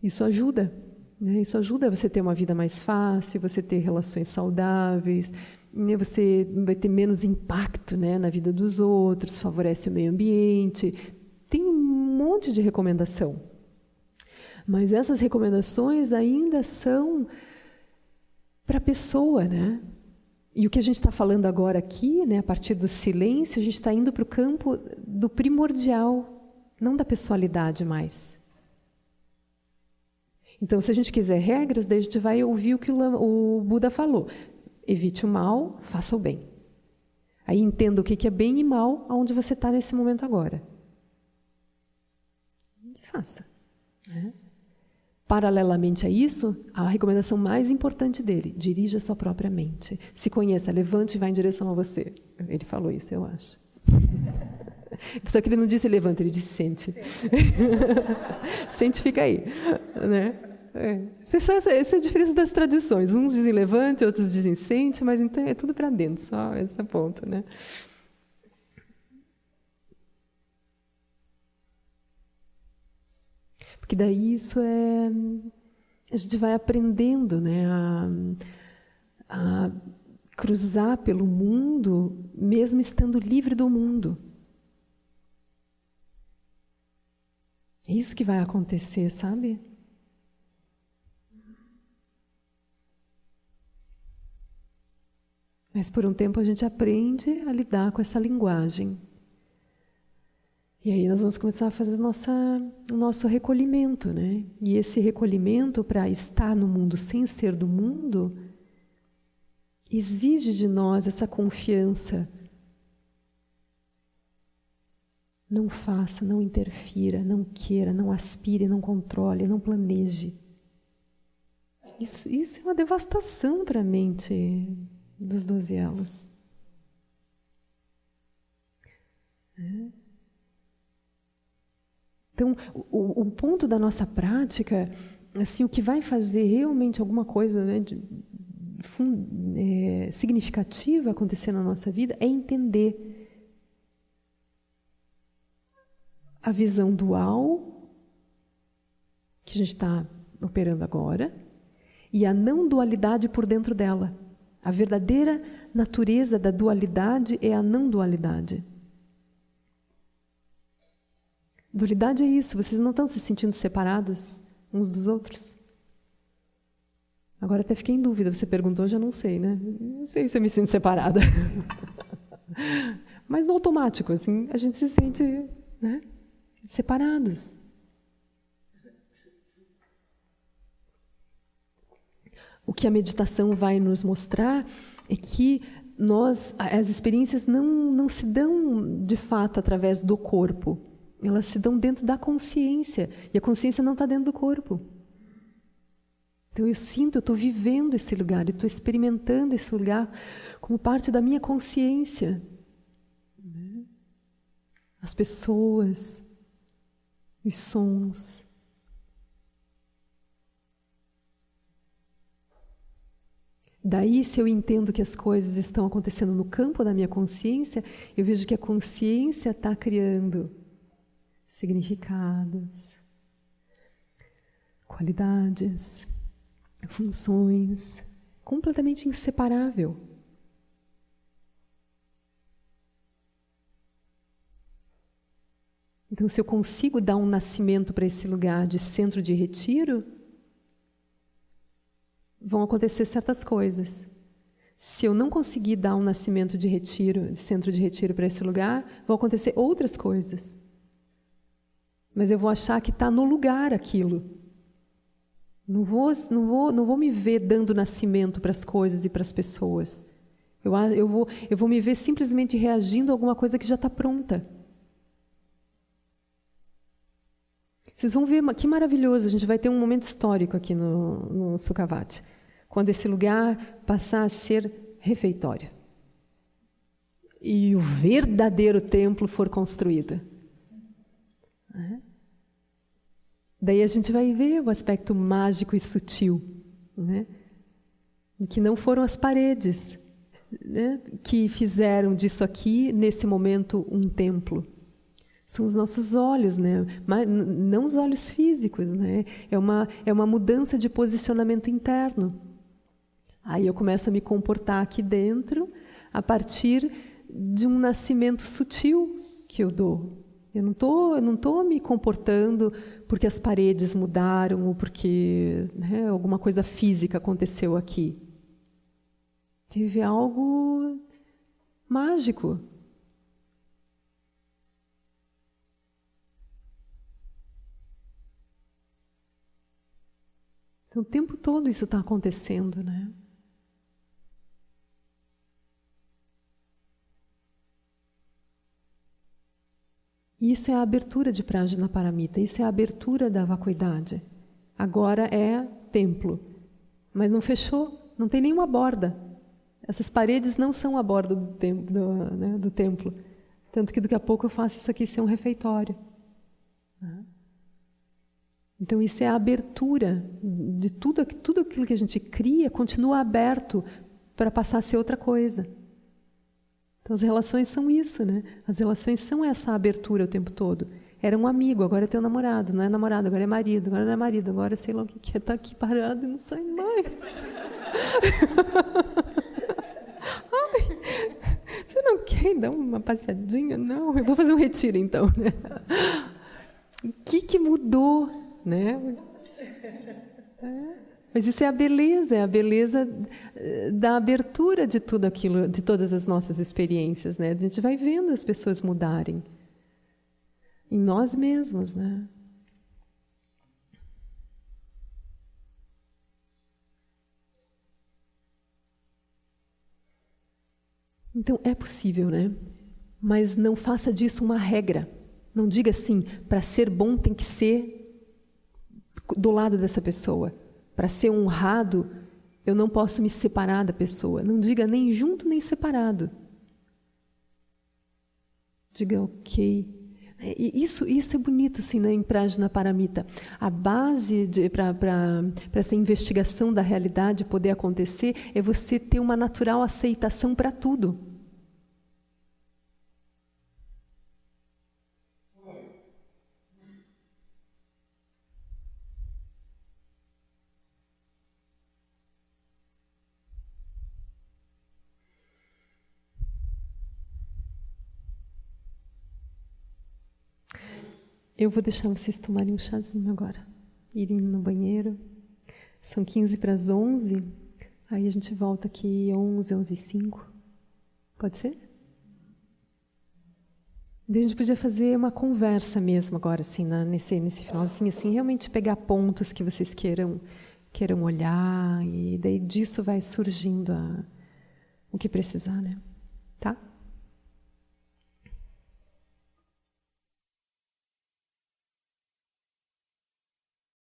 Isso ajuda, né? Isso ajuda você ter uma vida mais fácil, você ter relações saudáveis, você vai ter menos impacto, né, na vida dos outros, favorece o meio ambiente. Tem um monte de recomendação. Mas essas recomendações ainda são para a pessoa, né? E o que a gente está falando agora aqui, né, a partir do silêncio, a gente está indo para o campo do primordial, não da pessoalidade mais. Então, se a gente quiser regras, daí a gente vai ouvir o que o Buda falou. Evite o mal, faça o bem. Aí entenda o que é bem e mal, aonde você está nesse momento agora. E faça. Né? Paralelamente a isso, a recomendação mais importante dele, dirija a sua própria mente. Se conheça, levante e vá em direção a você. Ele falou isso, eu acho. Só que ele não disse levanta, ele disse sente. Sente, fica aí. Né? Essa é a diferença das tradições. Uns dizem levante, outros dizem sente, mas então é tudo para dentro, só esse ponto. Né? Porque daí isso é... A gente vai aprendendo, né, a cruzar pelo mundo, mesmo estando livre do mundo. É isso que vai acontecer, sabe? Mas por um tempo a gente aprende a lidar com essa linguagem. E aí nós vamos começar a fazer o nosso recolhimento, né? E esse recolhimento, para estar no mundo sem ser do mundo, exige de nós essa confiança. Não faça, não interfira, não queira, não aspire, não controle, não planeje. Isso é uma devastação para a mente dos 12 elos. Então, o ponto da nossa prática, assim, o que vai fazer realmente alguma coisa, né, significativa acontecer na nossa vida é entender a visão dual que a gente está operando agora e a não dualidade por dentro dela. A verdadeira natureza da dualidade é a não dualidade. Dualidade é isso, vocês não estão se sentindo separados uns dos outros? Agora até fiquei em dúvida, você perguntou, já não sei, né? Não sei se eu me sinto separada. Mas no automático, assim, a gente se sente, né, separados. O que a meditação vai nos mostrar é que as experiências não se dão de fato através do corpo. Elas se dão dentro da consciência. E a consciência não está dentro do corpo. Então eu sinto, eu estou vivendo esse lugar, eu estou experimentando esse lugar como parte da minha consciência. As pessoas, os sons. Daí, se eu entendo que as coisas estão acontecendo no campo da minha consciência, eu vejo que a consciência está criando significados, qualidades, funções, completamente inseparável. Então, se eu consigo dar um nascimento para esse lugar de centro de retiro, vão acontecer certas coisas. Se eu não conseguir dar um nascimento de retiro, de centro de retiro para esse lugar, vão acontecer outras coisas. Mas eu vou achar que está no lugar aquilo. Não vou me ver dando nascimento para as coisas e para as pessoas. Eu vou me ver simplesmente reagindo a alguma coisa que já está pronta. Vocês vão ver que maravilhoso, a gente vai ter um momento histórico aqui no Sukhavati, quando esse lugar passar a ser refeitório. E o verdadeiro templo for construído. Daí a gente vai ver o aspecto mágico e sutil, né? De que não foram as paredes, né, que fizeram disso aqui, nesse momento, um templo. São os nossos olhos, né? Mas não os olhos físicos, né? É uma mudança de posicionamento interno. Aí eu começo a me comportar aqui dentro a partir de um nascimento sutil que eu dou. Eu não tô me comportando porque as paredes mudaram ou porque, né, alguma coisa física aconteceu aqui. Teve algo mágico. Então, o tempo todo isso está acontecendo, né? Isso é a abertura de Prajnaparamita, isso é a abertura da vacuidade. Agora é templo, mas não fechou, não tem nenhuma borda. Essas paredes não são a borda do templo. Tanto que daqui a pouco eu faço isso aqui ser um refeitório. Então isso é a abertura de tudo aquilo que a gente cria, continua aberto para passar a ser outra coisa. Então as relações são isso, né? As relações são essa abertura o tempo todo. Era um amigo, agora é teu namorado, não é namorado, agora é marido, agora não é marido, agora sei lá o que é, tá aqui parado e não sai mais. Ai, você não quer dar uma passeadinha? Não, eu vou fazer um retiro então, né? O que mudou, né? Mas isso é a beleza da abertura de tudo aquilo, de todas as nossas experiências, né? A gente vai vendo as pessoas mudarem. Em nós mesmos, né? Então, é possível, né? Mas não faça disso uma regra. Não diga assim, para ser bom tem que ser do lado dessa pessoa. Para ser honrado, eu não posso me separar da pessoa. Não diga nem junto nem separado. Diga ok. Isso é bonito assim, né, em Prajnaparamita. A base para essa investigação da realidade poder acontecer é você ter uma natural aceitação para tudo. Eu vou deixar vocês tomarem um chazinho agora. Irem no banheiro. São 15 para as 11. Aí a gente volta aqui 11h05. Pode ser? A gente podia fazer uma conversa mesmo agora, assim, nesse finalzinho, assim, realmente pegar pontos que vocês queiram olhar. E daí disso vai surgindo o que precisar, né? Tá?